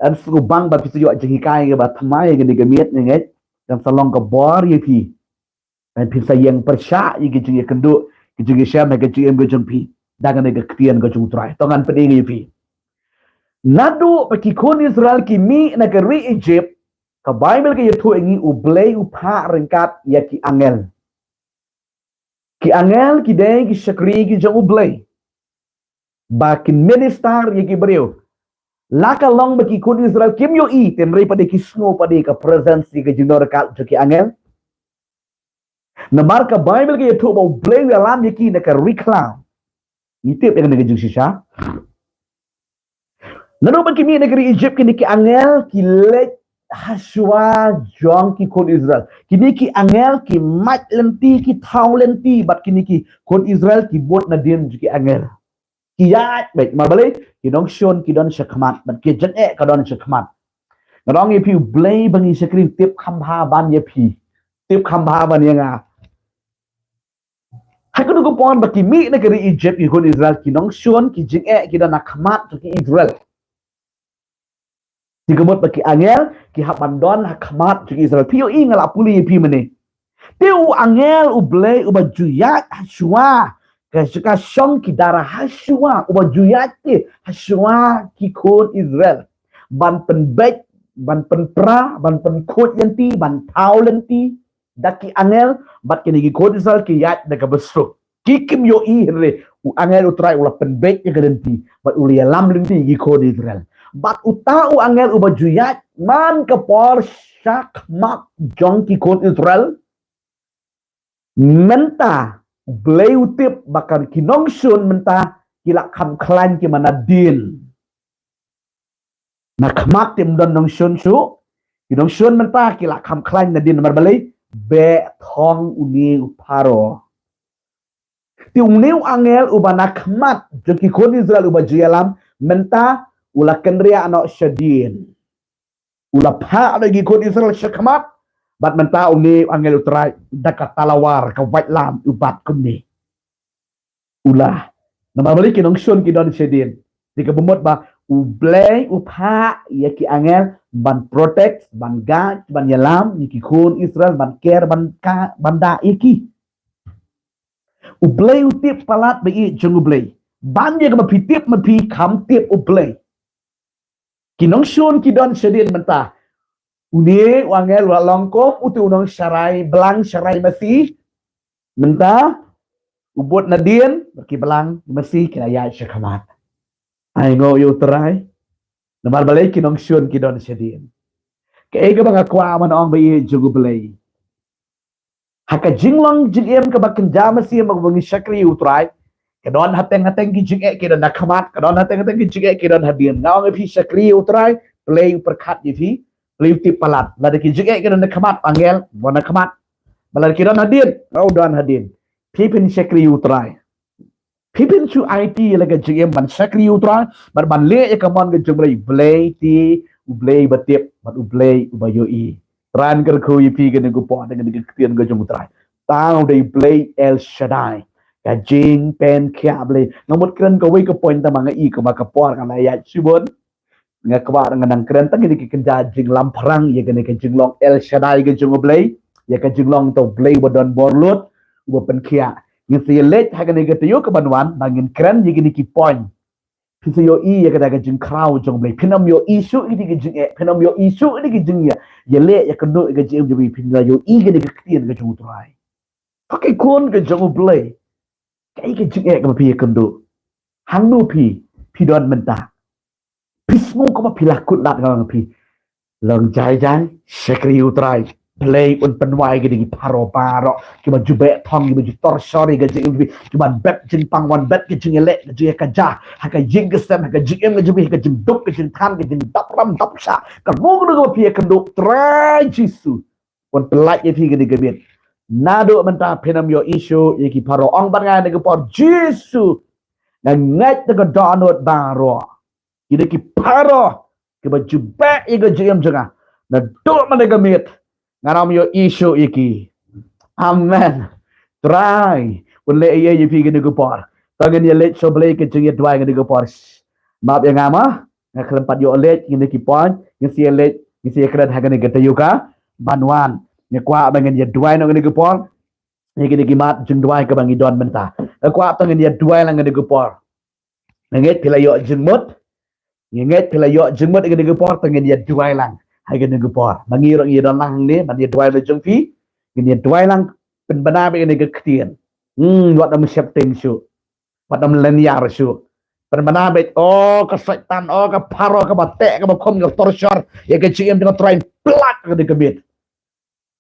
an su bang bat fi yo jeng kai ge bat mai gede gemiet nget dan salong ka bor ye fi an fi sayang persya ye ge jeng kendu ge jeng syam ge jeng ge jeng pi dangan ge gektin ge jutra to kan pedi ge fi Nadu paki kon Israel ki mi negeri Egypt ka Bible ke yetu ingi u Blei u pa rengkat ya ki angel. Ki angel ki dei ki shakri ki jong u Blei. Ba kin minister ya ki beriu. Laka long baki kon Israel kim yo i temrei pada ki snow pada ka presence ki jingor kat jo ki angel. Namar ka Bible ke yetu ba u Blei alam ya ki negeri cloud. Itip dengan negeri jong shisha. Nanu bagi mi negeri Egypt kini ki angel ki lek haswa jong ki kon Israel. Kini ki angel ki mat lenti ki thau lenti bat kini ki kon Israel ki bot na din ki angel. Ki yat baik mabale ki dong shon ki don shakmat bat ki jen ka don shakmat. Ngadong ye pi Blei bangi shakrin tip khambha ban ye pi. Tip khambha ban ye nga. Hakunu ko pon baki mi negeri Egypt ki kon Israel ki dong shon ki jen ki don khmat ki Israel. Digemot bagi angel ki habandon hakmat ki Israel pio ingala puli pi mene tiu angel u Blei u bajuyat haswa ka shong ki dara haswa u bajuyat ti haswa ki kon Israel ban penbek ban penpra ban penkot yanti ban tau lenti daki angel bat kini ki kon Israel ki yat daga besro ki kim yo i re u angel u try u la penbek ya gadenti bat u lam lenti ki kon Israel bat utau angel ubajuyat man ke por syak mak jong ki kon Israel menta Blei utip bakar kinong sun menta kilak kham klan ki manadin na khmat tim don nong sun su kinong sun menta kilak kham klan na din mar balai be thong uni uparo ti uneu angel ubana khmat jong ki kon Israel ubajuyalam menta ula kenria anak syadin ula pa lagi kon Israel syakmat bat menta uni angel utrai dekat talawar ka white lam ubat kunni ula nama balik kinong syun ki don syadin jika bemot ba u Blei u pa ya ki angel ban protect ban gad ban yalam ki kon Israel ban care ban ka banda iki u Blei u tip palat be i jung u Blei ban ye ka pitip ma pi kam tip u Blei Kinong syun kidon sedin mentah. Uni wangel longkop utu unong syarai belang syarai masih mentah ubut nadien baki belang masih kina ya syakamat. Ai ngo yu terai. Namar balai kinong syun kidon sedin. Kaya ka mga kwa man ong bayi jugu Blei. Haka jinglong jingem ka bakin jama siya magbangi syakri utray. Kadon hateng-hateng ki jingeh kidon nakamat. Kadon hateng-hateng ki jingeh kidon hadien. Ngawang ipi syakri utray. Blei perkat ipi. Blei tip palat. Lada ki jingeh kidon nakamat. Panggel. Buat nakamat. Balad kidon hadien. Ngau don hadien. Pipin syakri utray. Pipin su IT laga jingem ban syakri utray. Ban le ya kamon ke jumlai. Blei ti. Blei batip. Bat Blei ubayoi. Ran kerku ipi ke negupo dengan ketian ke jumutrai. Tahu dari Blei Elshadai. Kajing pen kia Blei. Ngamut keren kau ke poin tamang i ke makapor kan ayat subon. Ngakwa dengan keren tang ini kenja jing lamparang ya kene ke jinglong Elshadai ke jungu Blei. Ya ke jinglong tau Blei bodon borlut ubo pen kia. Ngisi let hagan ke tiyo ke banwan bangin keren ya kene ki poin. Pisa yo i ya kada jing crowd jong Blei. Pinam yo isu ini ke jing pinam yo isu ini ke jing ya. Ya le ya kendo ke jing jadi pinam yo i kene ke ketian ke jungu trai. Pakai kun ke jungu Blei. Kai ke jing ke pi kendo. Hang nu pi don mentah. Pismu ko mapilakut lat ngang pi. Long jai sekri utrai. Blei un pynwai ke di baroh. Kiba jube thong kiba jutor sorry ke jing kiba bet jingpang wan bet ke jing elek ke jing kaja. Haka jing gesem haka jing ke jubi ke jing duk ke jing tham ke jing dapram dapsa. Kamu ko pi kendo trai jisu. Un pelai ye pi ke di gebit. Nado mentah penam yo isu ye ki baroh ong ban ngai ke por jisu. Ngat ke donot baroh. Ida ki baroh ke baju bek ke jing jengah. Na duk mana gemit. Ngaram yo isu iki. Amen. Try. Unle ye ye pi ke por. Tangan ye let so Blei ke jing ye dwai ke por. Maaf yang ngama. Ngakelempat yo let ngene ki pon. Ngisi let ngisi keren hagan ke tayuka. Banwan. Ngekwa bangen ye dwai no ngene ke por. Ye ke mat jing dwai ke bangi don mentah. Ngekwa tangan ye dwai lang ngene ke por. Nget pila yo jengmut. Nget pila yo jengmut ngene ke por tangan ye dwai lang. Hai ke negupor bangi rong ye don lang ni ban ye dwai le jongphi ye dwai lang pen bana be ne ke ktian wat am siap ting su wat am len yar su pen bana be ka setan ka paro ka batek ka bakom ka torshor ye ke ciem dengan train plat ke gebit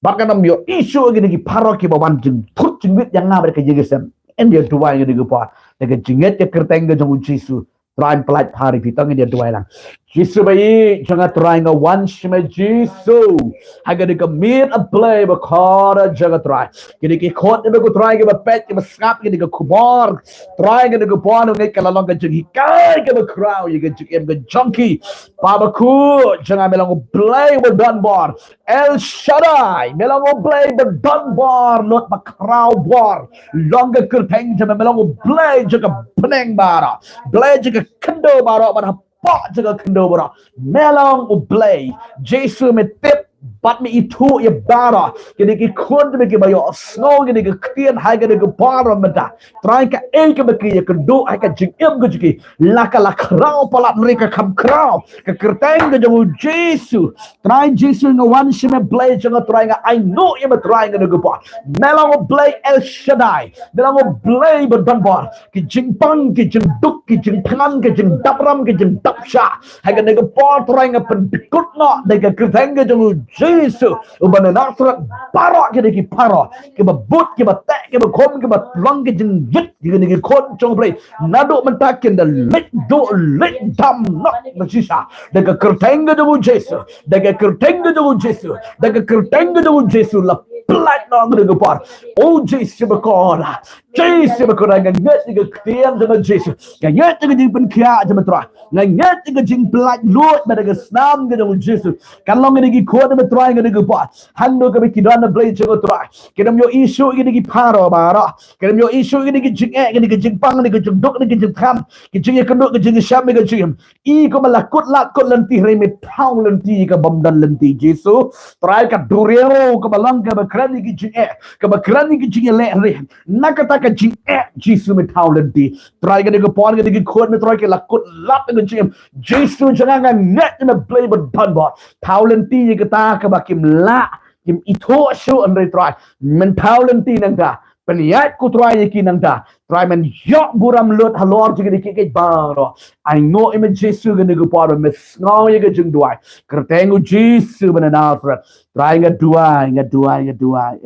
bahkan am yo isu ge ki paro ki bawan jeng put jeng wit yang ngabe ke jegesem en ye dwai ye negupor ke jinget ke kerteng ke jong jisu train plat hari pitang ye dwai lang Jisu bayi jangan try nga one shima Jisu. Haga di kamit a Blei bakara jangan try. Kini ki kot ni bago try ke bapet ke basngap kini ke kubar. Try ke ko pano ngai kalalong ke jeng hikai ke bakraw ye ke jeng ke junkie. Babaku jangan melang Blei berdonbor. Elshadai melang Blei berdonbor not bakraw bor. Longga kerteng jangan melang Blei jangan peneng bara. Blei jangan kendo bara pada Pak jaga kendo bara melong Blei Jesu metip bat mi itu ya bara kini ki kun me ki bayo snow kini ki kien hai kini ki bara meda try ka ke beki ya kendo hai ka jingem ke jiki laka lakrau palat mereka kam krau ke kerteng ke jamu Jesu try Jesu no one shime Blei jangan try nga I know ya try nga ke ba melong Blei Elshadai melong Blei berdonbar ki jingpang ki jingduk ki jingpang ki jingdapram ki jingdapsha hai ka ke ba try nga pendikut no de ke kerteng ke jamu Jesu ubana nasrat baroh ke ki baroh ke babut ke batek ke bakom ke batlong ke jenjit ke ni kon chong Blei nado mentakin da lit do lit dam not nasisa de ke kerteng ke jamu Jesu de ke kerteng ke jamu Jesu de ke kerteng ke jamu Jesu la plat no ke par oh Jesu bakora Jesu bakora ngat ke ketian sama Jesu ngat ke jing penkia sama tra ngat ke jing plat lut pada ke snam ke jamu Jesu kalau ngi ki ko de tra ngi ke pa hando ke ki don Blei jago tra kedam yo isu ngi ki paro bara kedam yo isu ngi ki jing ngi ki jingpang ngi ki jingduk ngi ki jingkham ki jing kenduk ki jing syam ngi jing I ko malakut lakut lenti remit tau lenti ke bamdan lenti Jesu try ka duriero ke balang ke keran ni jingeh ka keran ni jingeh le re nakata ka jingeh jisu me taulenti try ka de pon ka de khot me try ka lakut lap ka jingeh jisu jangan net na Blei bedan bo taulenti ka ta ka kim la kim ito shu andre try men taulenti nang da peniat ku try ki nang da try men yok buram lut halor jige de ke baroh I know im jisu ga de por me snau ye ga jing duai kertengu jisu ben Nazareth try nga duai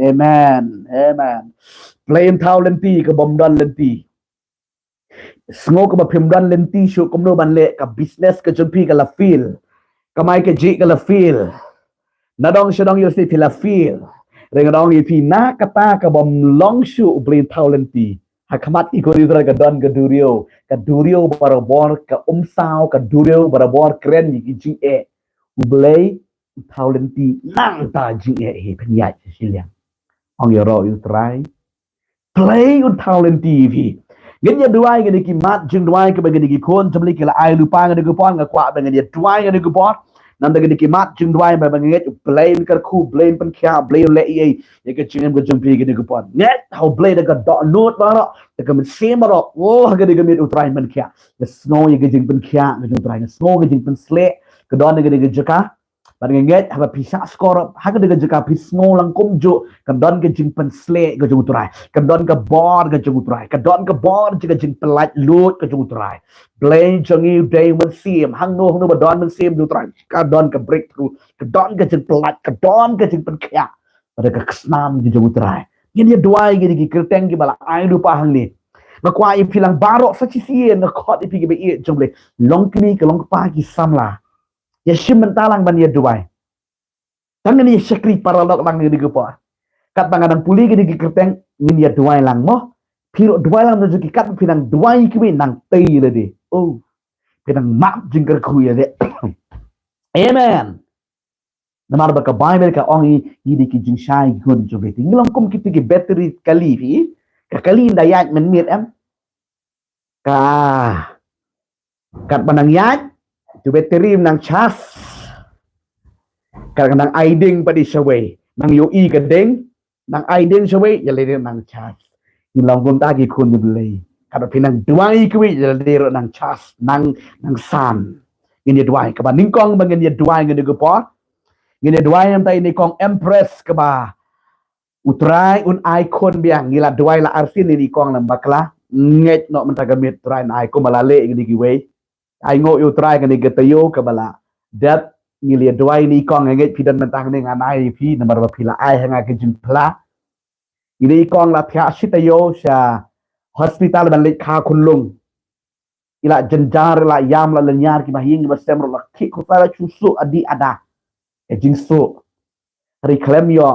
amen Blei taulenti ka bom don lenti sngo ka phim don lenti shu kom no ban le ka business ka jumpi ka la feel kamai ka ji ka la feel nadong shadong yo si la feel rengadong ipi na kata ka bom long shu Blei taulenti hakamat iko ridra ka don ka durio barabor ka umsao ka durio barabor kren yi ji e Blei taulenti nang ta ji e he pnyai siliang ong yo ro yu try Blei taulenti vi Ganya duai gani ki mat jing duai ke bagi ki kon jemli ki la ai lupa ngani ku pon ngakwa bagi dia duai ngani ku pon nam gani ki mat jing duai ba bagi nget Blei kar khu Blei pen kya Blei le ye ye ke jingem ke jempi gani ku pon net how Blei da do not ba ro da ke se ma ro oh gani ke mit utrai pen kya the snow ye ke jing pen kya ke utrai snow ke jing pen sle ke don gani ke jaka But nget haba pisa skor ha ke de jaka pis snow lang kum jo ke don ke jing pen sle ke utrai ke don ke bor ke utrai ke don ke bor jika jing pelat lut ke utrai Blei jangi day men sim hang no ba don men sim utrai ka don ke breakthrough ke don ke jing pelat ke don ke jing pen kya pada ke snam ke utrai ini duai gini ki kerteng ki bala ai lupa hang ni makwa i pilang baroh sa sisien na khot i pi be i jomble long kini ke long pa ki samla ya shim mentalang ban ya duai tangan ni syakri paralog lang ni digepo kat bangadang puli gini ki kerteng ngin ya duai lang mo piro duai lang nuju ki kat pinang duai ki nang tei le di oh pinang map jingker ku ya de amen namar ba ka bible ka ongi yidi ki jing shai gun jo beti ngilong kum ki ki battery kali fi ka kali dayat men miet em ka kat banang yat tu battery nang chas ka nang aiding pa di shaway nang yo i ka ding nang aiding shaway ya le nang chas ngilong kum ta ki kun Blei kada pinang duai ki ya le nang chas nang san ini duai ka ba ningkong ba ngin ya duai ngin ko po ngin duai am tai ni kong empress ka ba utrai un icon biang ngila duai la arsin ni kong lam bakla nget no mentagamit trai na icon malale ngini ki we ai ngo utrai ngini getayo ka bala dat ngili duai ni kong nget pidan mentang ni nganai pi nomor ba pila ai hanga ke jimpla ini kong la thya sitayo sha hospital ban le kha kunlung ila jenjar la yam la lenyar ki mahing ba semro la ki ko sala chusu adi ada jingso reclaim yo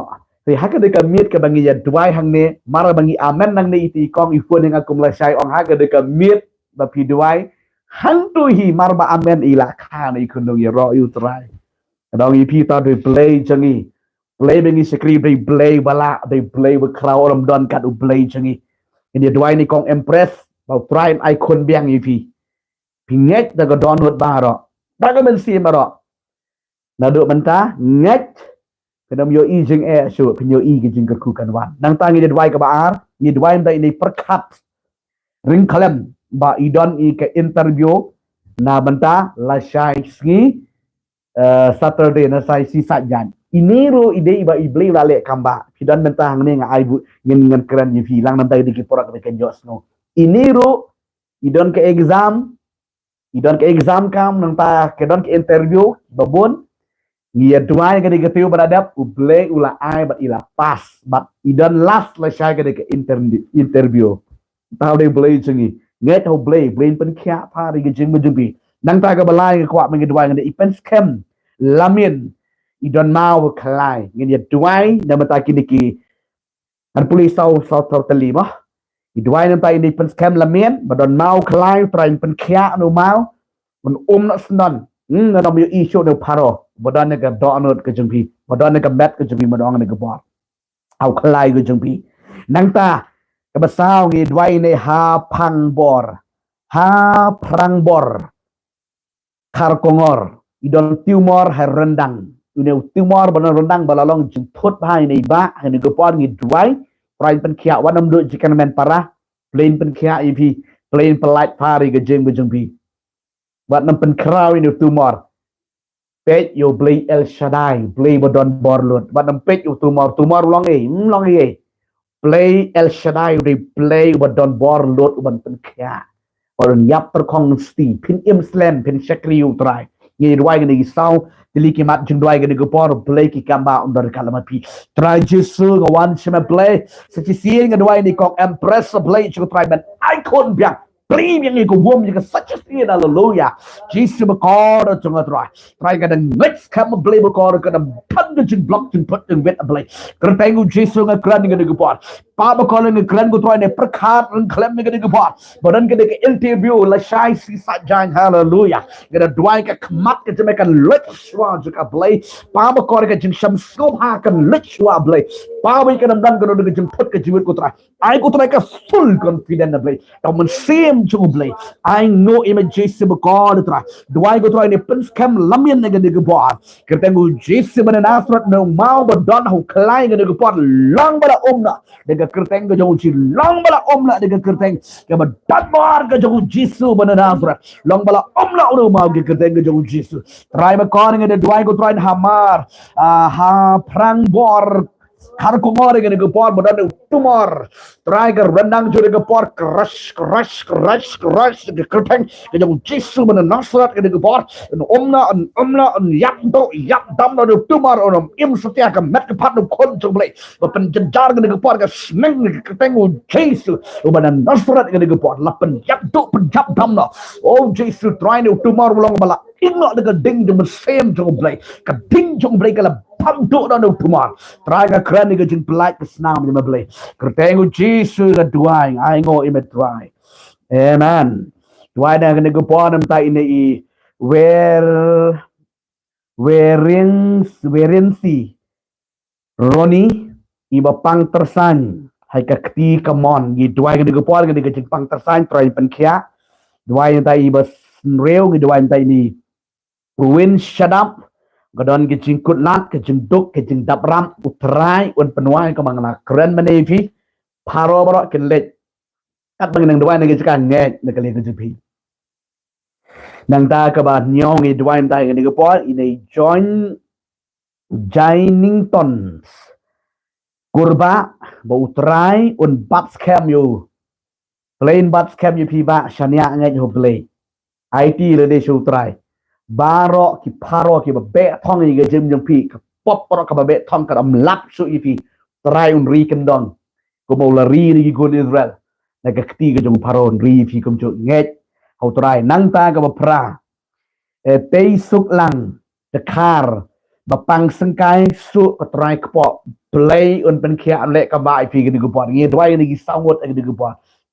thì haka de ka miet ka bangi ya duai hang ne mara bangi amen nang ne iti kong ifo ne ngakum la shai ong haka de ka miet ba pi duai hang tu hi mar ba amen ila kha ne kun ya ro yu trai dong i pi ta de Blei changi Blei bangi sekri de Blei bala de Blei ba kraw ram don kat u Blei changi ini duai ni kong empress ba try icon biang i pi pinget da ga don hot ba ro da ga men si ma ro na do menta nget Kedam yo i jing su pinyo i ki jing ku kan wan nang tangi de dwai ka baar ni dwai da ini perkat ring kalem ba idon i ke interview na banta la shai ski Saturday na sai si sajan ini ro ide ba i Blei la le kamba kidan banta hang ne nga ai bu ngin keren ni fi lang nam dai di porak ke jos no ini ro idon ke exam kam nang ta kedon ke interview babon Nia duai ka de tiu beradab u Blei ula ai bat ila pas bat idan last la shai ka de interview tao de Blei chingi nget ho Blei pen kya pa de jing mu jumpi nang ta ka balai ka kwa mengi duai ngade ipen scam lamin idan mau khlai ngi duai na mata ki an puli sau tali ma i duai nam ta ini pen scam lamin badon mau khlai train pen kya no mau mun na snan na nam yo issue no paro bodan ne ka donut ke jumpi bodan ne ka met ke jumpi madong ne ka bot au khlai ke jumpi nang ta ka basau ngi dwai ne ha prang bor kar kongor idon tumor ha rendang Ine tumor bana rendang balalong jing thot bhai nei ba hani go pon ngi duai trai pen khia wanam do jikan men para plain pen khia ipi plain pelait pari ke jeng pi wat nam pen kraw ine tumor pet yo Blei Elshadai Blei bodon borlot wat nam pet yo tumor long e Blei Elshadai re Blei bodon borlot ban pen khia orang yap terkong sti pin slam pin shakri utrai ni duai ke ni sau Dili kimat jendwai ke negepor Blei ki kamba under kalamat pi try jesu ngawan shema Blei sachi sien ngadwai ni kok empress Blei chu try ban icon biang Blei yang ni ko wom ni ka sachi sien hallelujah jesu bakor chung try ka dan next kam Blei bakor ka dan pan jin block jin put jin wet Blei kertengu jesu ngakran ni negepor pa bakor ni ngakran ko try ni perkhat ng klem ni negepor badan ke de interview la shai si sajang hallelujah ngada dwai ka kmat ke jemekan let juga Blei pa bakor ka jing sham skop ha kan lechwa Blei pa wi ka dan ka de jing put ka jiwit ko try ai ko try ka full confident na Blei ta man same chung Blei I know image jesu bakor try dwai ko try ni pens kam lamien na de gebor kertengu jesu ban nasrat no mau badon hu klai ga de gebor long bala omna de kerteng ga jong chi long bala omna de kerteng ka badan mar ga jong jesu ban nasrat long bala omna no mau ga kerteng ga jong jesu try ba kon ga de dwai ko try hamar ha prang bor har ko ngore ga de gebor badan tumor try ga rendang jure ga por crush de kerteng ga jong jesu ban nasrat ga de gebor omna yap dam no tumor on im setia ka met ka pat no kon jong Blei ba pen jar ga de gebor ga sneng ga kerteng jesu ban nasrat ga de gebor la pen yap dam no oh jesu try no tumor long bala inno de ding de same jong Blei ka ding jong Blei ka la pam do no tumor try ga kran ga jing pelait ka snam ni Blei kertengu jesu ga duai ai ngo im try amen duai na ga go pon am ta ine I wherein si Roni iba pang tersan hai ka kti kamon gi duai ga go pon ga jing pang tersan try pen khia duai ta iba reu gi duai ta ni win shut up gadon ke jingkut lat ke jingduk ke jingdap ram utrai un penwai ke mangna keren menevi baroh ke let kat bang nang duai nang kan nge nak le ke jipi nang ta ka ba nyong i duai ta ke ni po in join Jinington kurba ba utrai un bat scam you plain bat scam you pi ba shania nge ho Blei IT le de shu utrai baroh ki paro ki be thong ni ge jim jong pi pop pro ka be thong ka am lap su ipi try un ri ken don ko mo la ri ni ko Israel na ka kti ge jong paro ri pi kum chu nge ho try nang ta ka ba pra te suk lang te kar ba pang sengkai su ko try ko Blei un pen khia le ka ba pi ge ni ko po nge dwai ni ki sawot ge ni ko po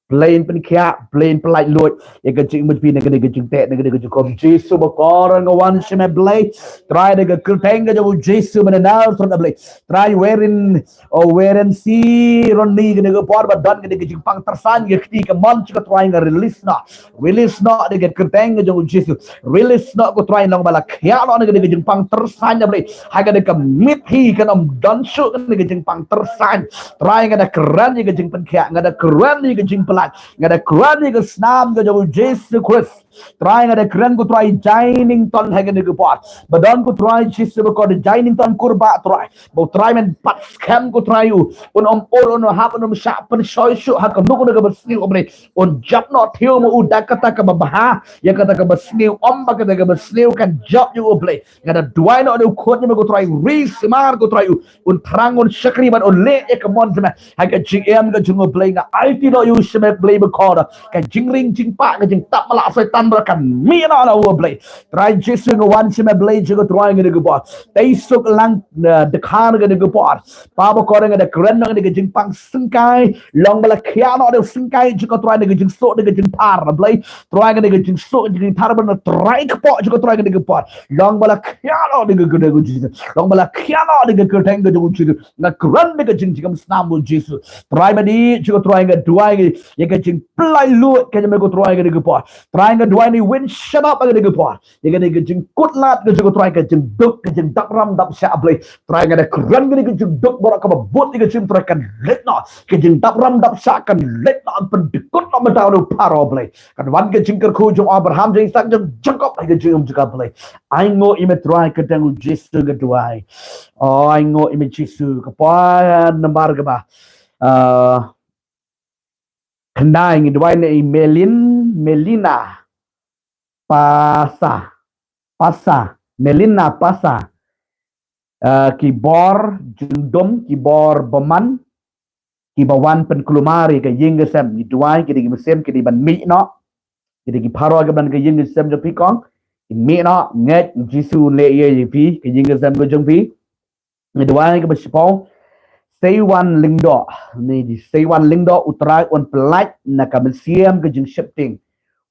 plain pen khia plain pelai lut ye ka jing mut pi ne ka jing te ne ka kom jesu ba kor ngawan sheme Blei try de ka kerteng ga jo jesu ban na from the Blei try wherein si roni ga por ba dan ga jing pang tersan ye kti ka mon ka try ga release na de ka kerteng ga jo jesu release na ko try long bala khia no ne ga jing pang tersan ya Blei ha ga de ka mit hi ka nam dan su ne ga jing pang tersan try ga da kran ye ga jing pen khia ga da kran ye ga jing ngada kran ga snam ga jo jesu Christ try ngada kran ko try jining ton ha ga ne pot badon ko try jesu ko de jining ton kurba try bo try men pat scam ko try u on on hap on sha pen shoy shu ha ko no ko ga basni obre on jap no thio mo u dakata ka baha ya kata ka basni ba ka basni kan jap you obre ngada duai no de khot ni ko try ris mar ko try u on thrang on shakri ban on le e ka mon jama ha ga gm ga jungo Blei nga IT no you sheme Blei bakor ka jingring jingpa ka jing tap mala setan kan mi na la Blei try jesu no wan sheme Blei jigo try ngi de bo dai suk lang de khan ga de bo pa bakor nga de kren nga de jing pang singkai long bala khia no de singkai jigo try ngi jing so de jing par Blei try nga de jing so jing tar ban try ka po jigo try ngi de bo long bala khia no de go Jesus long bala khia no de ko tang ga jigo na kren de jing jing snam bo Jesus try ba di jigo try nga duai ye ka jing plai lu ka me ko try ga de po try ga kedua ni win shut up agak degapor yang ni gejing kutlat gejing try gejing duk gejing dap ram dap sya ablay try ngada kran gini gejing duk borak ka bot ni gejing try kan letno gejing dap ram dap sya kan letno pen dekut no madaw no paro blay kan wan gejing kerku jong Abraham jeng sak jeng jengkop gejing juga blay ai ngo ime try kedang Jesu kedua ai ngo ime Jesu kapa nambar ke ba kendai ngi dua ni Melina Pasa Melina Pasa kibor jundom kibor beman kibawan penkelumari ke yinggesem ni dua kidi mesem kidi ban mi no kidi ki paro ke ban ke yinggesem jo pikong mi no nget Jisu le ye pi ke yinggesem go jongphi ni dua ke besipong Seiwan Lingdo ni di Seiwan Lingdo utrai on pelat na ka mesem ke jing shifting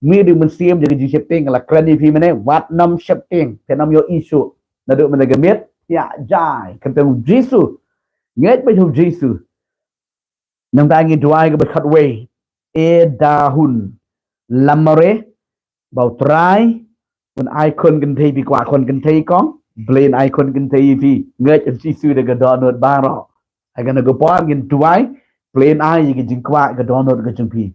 mi di mesem jadi jing shifting la krani pi mene wat nam shifting tenam yo isu na do mena gemit ya jai ketemu Jisu nget ba Jisu nang tangi dua ke berkat way dahun lamare bau trai un icon kan thei bi kwa kon kan thei kong blain icon kan thei pi nget Jisu de ga donot baroh agan go pon gin dua plain ai gi jingkwa ga donot ga jingphi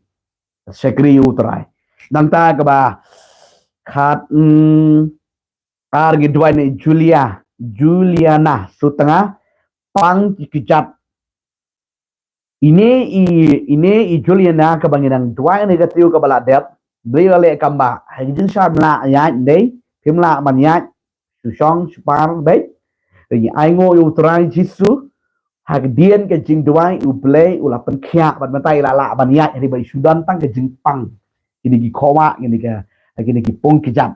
sekri utrai nang ta ka ba khat ar gi dua ni Juliana sutengah pang kijat ini Juliana ka banginang dua ni ga tiu ka bala dep beli le kamba hai jin sha la ya dei phim la man ya su song spar dei ri ai ngo utrai Jisu hak dien ke jing duai u Blei u la pen khia ban tai la ban ya ri bai sudan tang ke jingpang ini ki khowa ini ki pong ki jam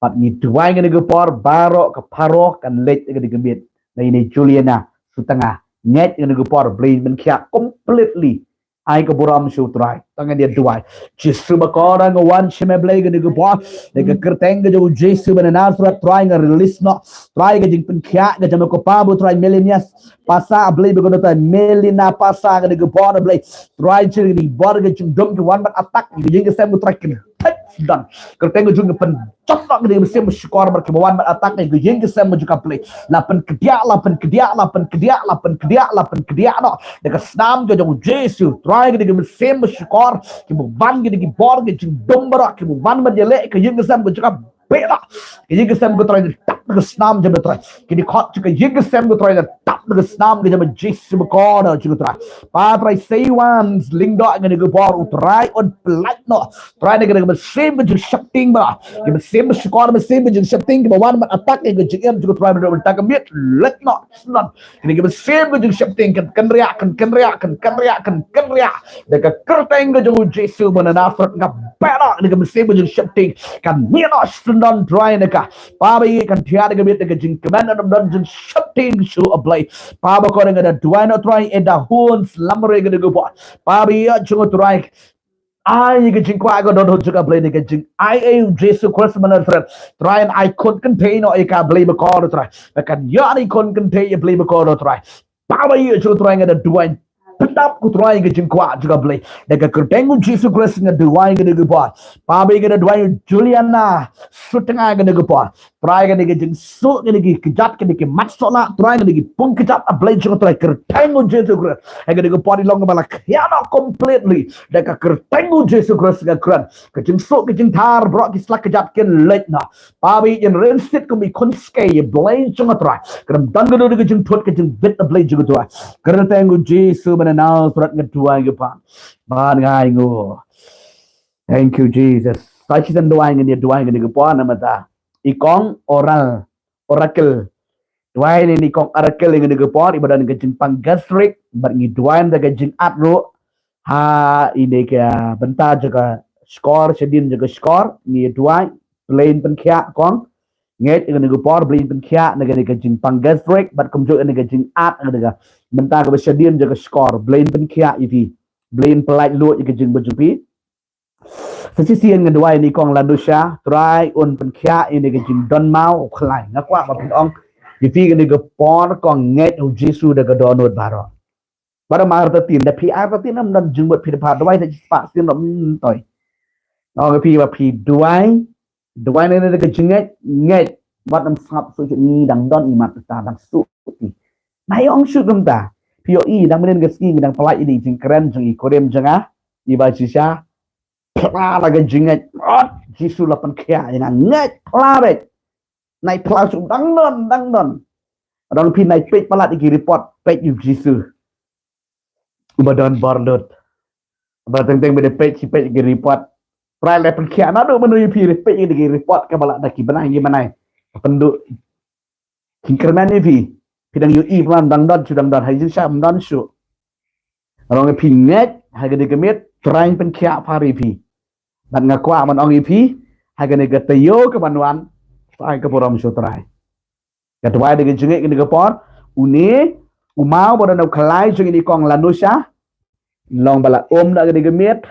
pat ni duai ni ke por baroh ke paroh kan lek ke gemit na ini Juliana sutengah net ni ke por Blei ben khia completely ai ke boram su trai tangan dia duai Jisu bakora ngawan sheme Blei ke por ke kerteng ke jo Jisu ben Nazareth try nga release no try ke jing pen khia ke jam ko pabu try millennials Pasa Blei begono ta Melina Pasa ke por Blei try chiri ni bor ke jing dom ke wan bat attack ke jing ke sem try ke dan kerteng ke jing pen chok ke sem skor ber ke wan bat attack ke jing ke sem juga Blei lapen kedia no de snam ke jo Jisu try ke sem skor ke wan ke bor ke jing dom ber ke wan bat le ke jing ke sem juga bela ke jing ke sem ke try tap ke snam je try ke khot ke jing ke sem ke try tap ke snam ke jam Jisu bekono juga try pa try Seiwan Lingdo ke bor utrai on pelat no try ke sem ke shifting ba ke sem skor sem ke shifting ke wan bat attack ke jing juga try ber tak mit let no snap ke sem ke shifting kan riak de ke kerteng ke jo Jisu menafat ngap bela ke sem ke shifting kan mino sundan dry ne ka pa ba kan tiada ke mit ke jing keman dan jing shifting su Blei pa ba ko ngada dua no try eda huns lamre ke go pa ba ya chung try ai ke jing kwa go don juga Blei ne ke jing ai Jisu Christ menafat try and I could contain no ka Blei ba ko try kan ya ni kon contain Blei ba ko try pa ba ya chung try ngada dua tetap ku try ke jing kwa juga Blei de ke tengu Jisu Christ ngada dua ke go pa ba ke dua Juliana sutengah ke go try ke jing su ke kejat ke mat sola try ke pung kejat a Blei chung try ke tengu Jisu Christ ke go party long bala khiana completely de ke tengu Jisu Christ ke kran ke jing su ke jing thar bro ki slak kejat ke let na pa bi in rensit ko mi kon skei Blei chung try ke dan ke jing thot ke jing bit a Blei chung try ke tengu Jisu now surat kedua ke pan ban ngai ngo thank you Jesus sai dan doa ngani doa ngani ke pan mata ikong oracle doa ini ikong oracle ngani ke pan ibadan ke jingpang gastric bar ngi doa da ke jing atro ha ini ke bentar juga skor sedin juga skor ngi doa plain pen khia kong nget ngani ke pan plain pen khia ngani ke jingpang gastric bar kumjo ngani ke jing at ngani bentar ke sedin juga skor blain pen khia ivi blain pelat lu ke jing berjupi sesian ngedua ini kong ladusha try on pen khia ini ke jing don mau khlai ngakwa ma pin ong ivi ke ke por kong nget Jisu de ke donot baroh mar ta tin da pi a ta tin nam dan jing bot pi pa doi ta pa sin nom toy cái phi và phi đuôi này là cái jingeh nghe bắt năm sập số chuyện ni đang đón imat ta đang su thì này ông shoot dong ta phi i đang bên cái ski đang pelai ini jing keren jing i korem janga iba sisa pla là cái jingeh jisu lapan kia yang nghe pla đấy này pla su đang đón orang phi này page pelat iki report page you jisu ubadan barlot bateng-teng beda page iki report Prai le perkia na do menuju pi report ini report ke balak daki benang gimana penduk kingkerman ni pi pidang yu i plan dang don sudang don hai sha don su orang pi nget ha ge gemit trai perkia pari pi dan ngakwa man ong pi ha ge ge tayo ke banwan sai ke porom su trai ke twai de ge jengek ge por uni umau bodan khlai jeng ini kong lanusha long bala da ge gemit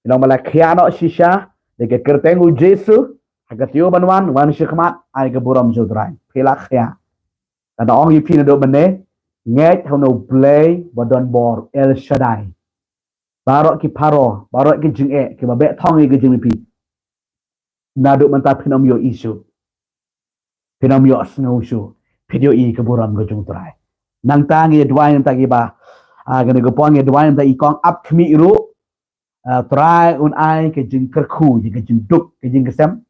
Long bala khiano shisha de ke kertengu Jesu hagatio banwan wan shikmat ai ke buram jodrai phela khia kada ong yipi do bane nget hono Blei badon bor Elshadai baroh ki baroh ki jingeh ki babe thong ki jingpi na do manta phinom yo isu phinom yo snow shu phidio I ke buram go jodrai nang ta ngi dwai nang ta ki ba gane go pon ngi dwai nang ta I kong up khmi ru try un ai ke jing kerku ke jing duk ke jing kesem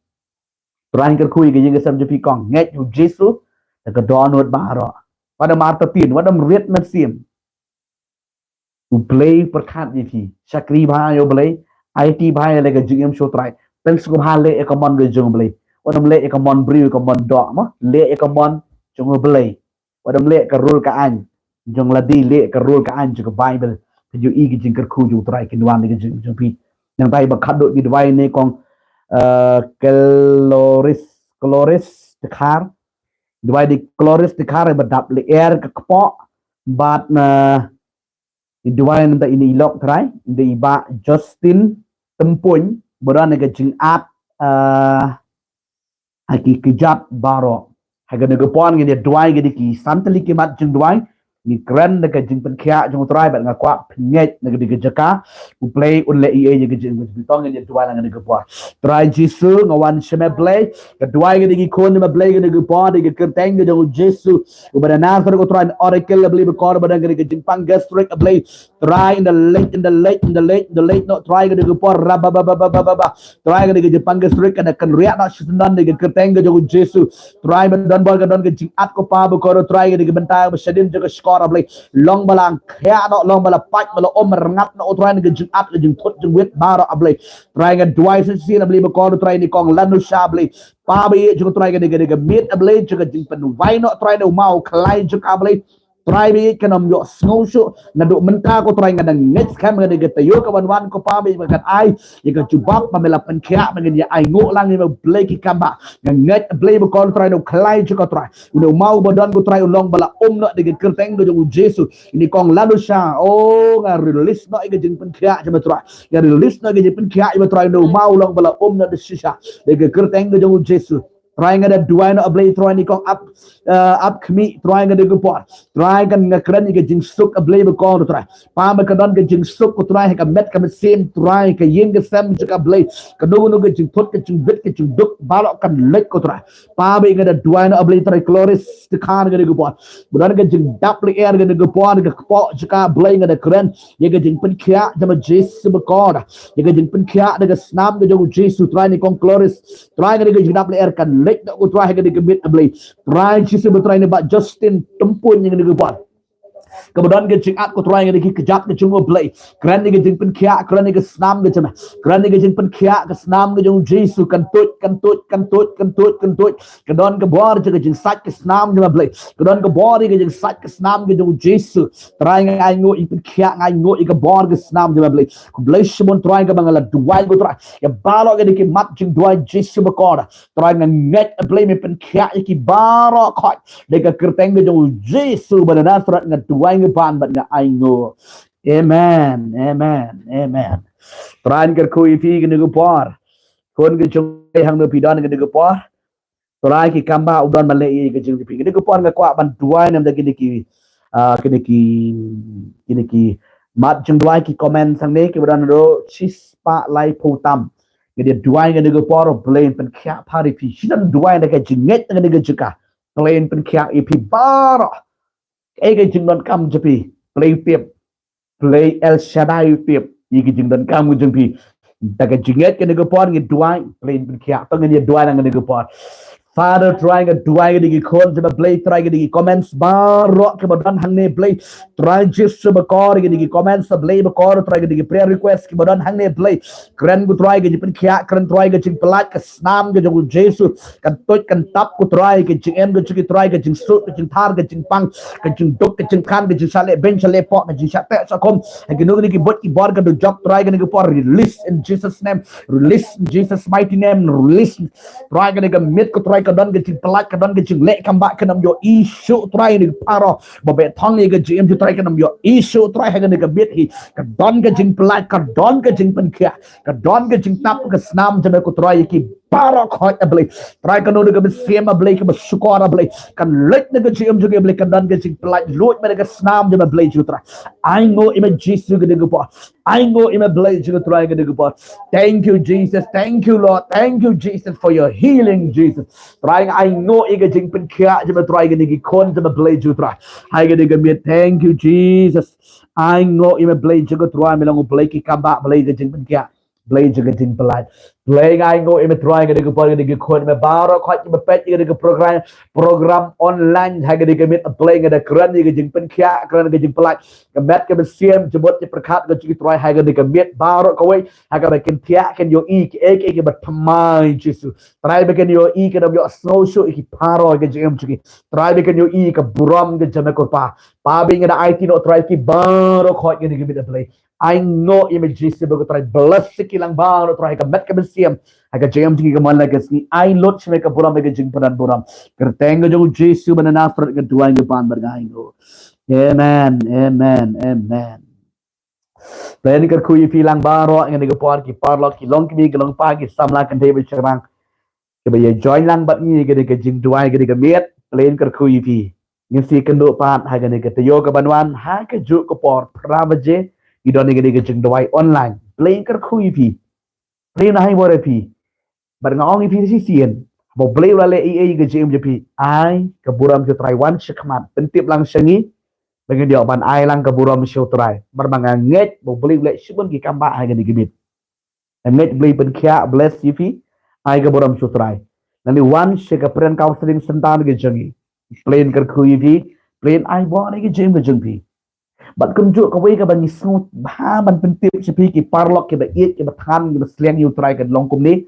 try kerku ke jing kesem jepi kong nget yu Jesu ke donut baroh pada mata tin pada riet mesim u Blei perkat jepi sakri bha yo Blei IT bha le ke jing em show try pen sku bha le e common ge jong Blei wadam le e common briu common dok mo le e common jong Blei wadam le ke rule ka an jong ladi le ke rule ka an jong Bible you i ke jing kerku ju try ke wan ke jing pi nang tai ba khat do ki dwai ne kong calories te khar dwai di calories te khar ba dap le air ke kpo bat na dwai nang ta ini lok try de ba Justin tempuny boran ke jing at aki kejap baroh haga ne gopon ke dwai ke ki santali ke mat jing dwai ni keren de jing penkhia jong trai bat ngakwa pnget ne ge jaka u Blei un le ie ge jing bitong ge dua lang ne ge po trai Jesu ngawan sheme Blei ke dua ge gi kon me Blei ge po de ge kerteng ge jong Jesu u bada na fer go trai oracle Blei be kor bada ge jingpang gastric Blei try in the late not try ge po rababa try ge jingpang gastric ada kan riak na sundan de ge kerteng ge jong Jesu try ben don bol ge don ge jing at ko pa be kor try ge bentai be sedin je Blei long balang khia no long bala pat bala rengat no try ke jing at ke jing thot jing wet baroh Blei try ke dwai si na Blei ba ko try ni kong lanu sha Blei pa bi jing try ke de mit Blei je ke jing pynwai no try no mau khlai je ka Blei try bi ke nom yo snow shu na do menta ko try ngadang next kam ke de tayo ka wan ko pa bi kan ai ye ke jubak pa mela pen khia ngen ya ai ngo lang ni Blei ki kamba nget Blei ba ko try no khlai je ka try no mau bodon ko try long bala no de kerteng do jong Jesu ini kong lalu sha oh nga release no ke jing pen khia je ba try nga release no ke jing pen khia je ba try no mau long bala no de shisha de kerteng do jong Jesu try nga da dua no Blei try ni kong up khmi try nga de ko por try kan nga kren ke jing suk Blei ba ko try pa ba ka don ke jing suk ko try ka met ka same try ka yin ke sam je ka Blei ka no no ke jing thot ke jing bit ke jing duk balok kan lek ko try pa ba nga da dua no Blei try calories te khan ga de ko por budan ke jing dap le air ga de ko por ke po je ka Blei nga da kren ye ke jing pen khia je ma Jesu ba ko da ye ke jing pen khia de ke snam ke jong Jesu try ni kong calories try ga de jing dap le air kan lek ko try ga de ke bit Blei try Jesu ba try ni ba Justin tempun yang de ko por kemudian ke jing at ko try ngi kejap ke jung Blei kran ni ke jing pen khia kran ni ke snam ke jama kran ni ke jing pen khia ke snam ke jung Jesu kan tut kedon ke bor je ke jing sat ke snam jama Blei kedon ke bor ke jing sat ke snam ke jung Jesu try ngai ngo i pen khia ngai ngo i ke bor ke snam jama Blei ko Blei shimon try ke bangala duai ko try ya balo ke ke mat jing duai Jesu bakora try nget Blei me pen khia ki baro khot de ke kerteng ke jung Jesu banana surat ngat duai ban but nga I know amen tran ker kui pi ke nu por kon ke chung hang no pi don ke nu por trai ki kamba udon male ke chung pi ke nu por nga kwa ban duai nam de ki mat chung duai ki comment sang ne ke ban ro chispa lai phu tam Dia dua yang dia por Blei pen kia pari pi sinan dua yang dia jinget dengan dia juga Blei pen kia ipi baroh cái chừng don kam jepi Blei tiệp Blei Elshadai tiệp cái chừng don kam jepi ta cái jinget cái dia por ngi dua Blei pen kia tong dia dua yang dia por Father trying a dua yang dia kon jeba Blei try dia comments baroh ke badan hang ne Blei try just bakor dia comments Blei bakor try dia prayer request ke badan hang ne Blei keren ku try ke pen kia keren try ke jing pelat ke snam ke jong Jesus kan tot kan tap ku try ke jing em ke jing try ke jing sut ke jing thar ke jingpang ke jing dok ke jing khan ke jing sale ben sale pok ke jing sate sakom ke nu ni ki bot ki bor ke do job try ke ni por release in Jesus name release in Jesus mighty name release try ke mit ku try ke don ke jing pelat ke don ke jing lek kambak ke nam yo isu try ni paro babe thong ni ke jing tu try ke nam yo isu try ke ni ke mit hi ke don ke jing pelat ke don ke jing pen kia ke don ke jing tap ke snam je ku try ki baroh khoi Blei try ke no ke siam Blei ke sukor Blei kan lek ne ke jing juga Blei ke don ke jing pelat lut me ke snam je Blei ju try I know image Jesus ke de po I know image Blei ju try ke de po thank you Jesus thank you Lord thank you Jesus for your healing Jesus try I know ke jing pen kia je try ke ni kon je Blei ju try hai ke de thank you Jesus I know image Blei ju try me long Blei ki kamba Blei ke jing pen kia Blei juga jing pelat Blei I know image try ke de po ke de kon me baroh khoi me pet ke de program online hai ke de mit Blei ke de keren ke jing pen kia keren ke jing pelat ke met ke siam jebot ke perkat ke jing try hai ke de mit baroh ko wei hai ke ken tia ken yo i ke bat pamai Jesus try be ken yo i ke dam yo snow show ki paro ke jing chiki try be ken yo i ke buram ke jame ko pa bing da IT no try ki baroh khoi ke de mit Blei I know image Jesus bago try bless sikilang baroh try ka met ke siam aga jam tiki kaman lagi sini I lot shme ka buram ke jing padan buram kertengo jo Jesus bana nasrat ke dua ke pan bergaingo amen amen amen Plan ker kui pilang baroh ngan ke por ki parlok ki long ki long pa ki samla kan tebe cherang ke ba join lang bat ni ke jing dua ke miet plan ker kui pi ngan si kendo pat ha ke tayo ke banwan ha ke ju ke por pravaje idon ke jing dua online plan ker kui pi plan hai bore pi But ngong ipi si sien. Bo Blei wala EA ke jim jepi. Ai ke buram ke Taiwan sekmat. Pentip lang sengi. Bagi dia ban ai lang ke buram show try. Berbangga nget bo Blei wala sibun ki kamba ai ke digibit. Nget Blei pen kia bless ipi. Ai ke buram show try. Nanti one se ke pren counseling sentan ke jengi. Plain ke ku ipi. Plain ai bo ai ke jim ke jengpi. Bat kunjuk ke wei ke ban smooth. Ba ban pentip sepi ki parlok ke ba iet ke ba than ke ba slang you try ke long kum ni.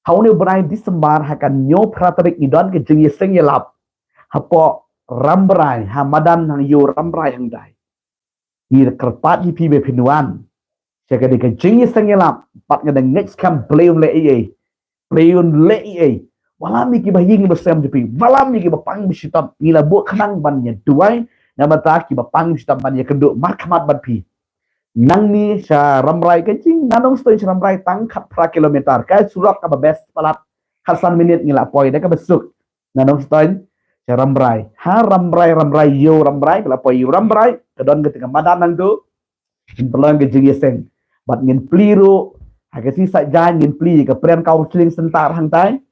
Hau ni berai disembar hakan nyo pratarik idon ke jengi seng yelap. Hapo rambrai hamadan hang yo rambrai hang dai. Ni kerpat di pi be pinuan. Seka de ke jengi seng yelap pat ngada next kam bleun le ie. Bleun le ie. Walam ni ki bahing besem jepi. Walam ni ki bapang bisitam ngila bu khanang ban nya duai nama ta ki bapang bisitam ban nya kenduk markmat ban pi. Nang ni sa ramrai ke jing nanong stoi ramrai tang khat pra kilometer ka surat ka bes palat khasan minit ngila poi da ka besuk nanong stoi sa ramrai ha ramrai yo ramrai la poi yo ramrai ka don ke tengah madan nang tu in pelang ke jing yeseng bat ngin pliru ha ke si sa jan ngin pli ka prem counseling sentar hang tai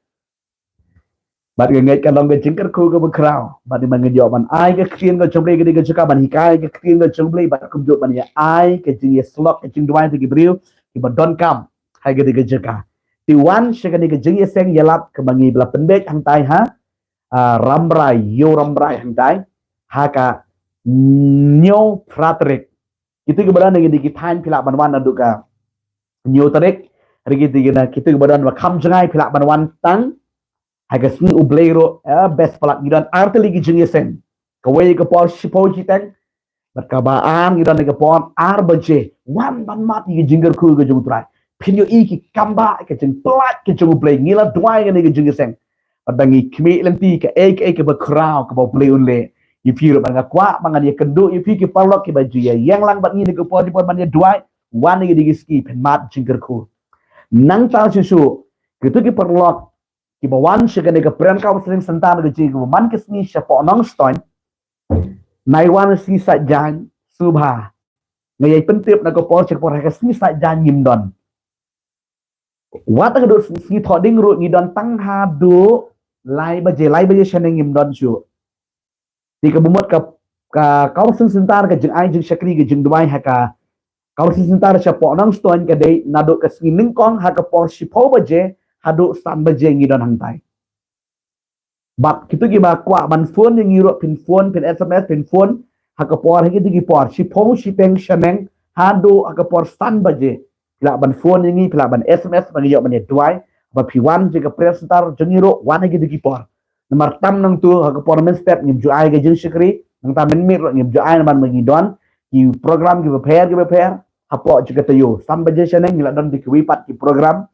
bat ngai ka long ke jing ker ku ke bekrau bat di mangi jawaban ai ke kien ke chomble ke ke chuka ban hikai ke kien ke chomble bat kum jo ban ya ai ke jing ye slok ke jing duai ke briu ke badon kam hai ke chuka ti wan se ke jing ye seng yelap ke bangi bla pendek hang tai ha ramrai yo ramrai hang tai ha ka nyo fratrik itu ke badan dengan di tain pilak banwan aduka nyo tarik hari kita ke badan wa kham jangai pilak banwan tang Hagas ni ubleiro best palak gidan arteli gi jing yesen kawai ke por sipo jiteng bat kabaan gidan ke por arbaje wan ban mat gi jinger ku ge jung trai pinyo i ki kamba ke jing plat ke jung ublei ngila duai ge jing yesen badangi kmi lenti ke ke ba krau ke ba ublei unle yipiro banga kwa banga dia kendu yipi ki palok ke baju ya yang lang bat ni ke por di por ban dia duai wan ge digi ski pen mat jinger ku nang ta susu gitu ki perlok ki bawan segede ke pren counseling sentan ke ji man ke sni siapa nong stoin naiwan si sajan subha ngai pentip na ko por cek por ke sni sajan nyimdon Wat ang do si thoding ru ngi don tang ha do lai baje shaneng im don chu. Ti ka bumot ka kau sing sentar ka jeng ai jeng shakri ka jeng duai ha ka kau sing sentar cha po nang ston ka dei na do ka sing ning kong ha ka por si pho baje ha do san baje ngi don hang tai. Bab kitu ki ba kwa ban phone yang ngiro pin phone pin SMS pin phone ha ka por ha ki gi por si pho si peng shaneng ha do ha ka por san baje pila ban phone yang ngi pila ban SMS ban yo ban duai ba pi wan je ka press sentar jeng ngiro wan ha ki gi por. Nomor tam nang tu ha ka por men step ngim ju ai ga jeng shakri nang ta men mir ngim ju ai ban magi don ki program ki prepare hapo juga tayo sam baje shaneng ngila don di wipat ki program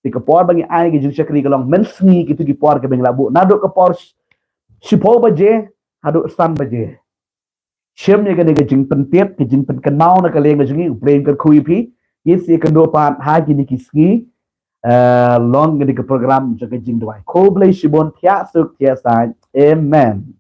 di kapor bagi ai ki jeng shakri kalong men sngi ki tu ki por ke beng labu nado ka por sipo baje hado san baje shem ne ka ne ka jeng pentiet ki jeng pen kanau na ka leng ka jengi brain ka kui pi yes ye kan do pan ha ki ni ki sngi long ni ka program jaga jing dwai ko blei shibon thia suk thia sai amen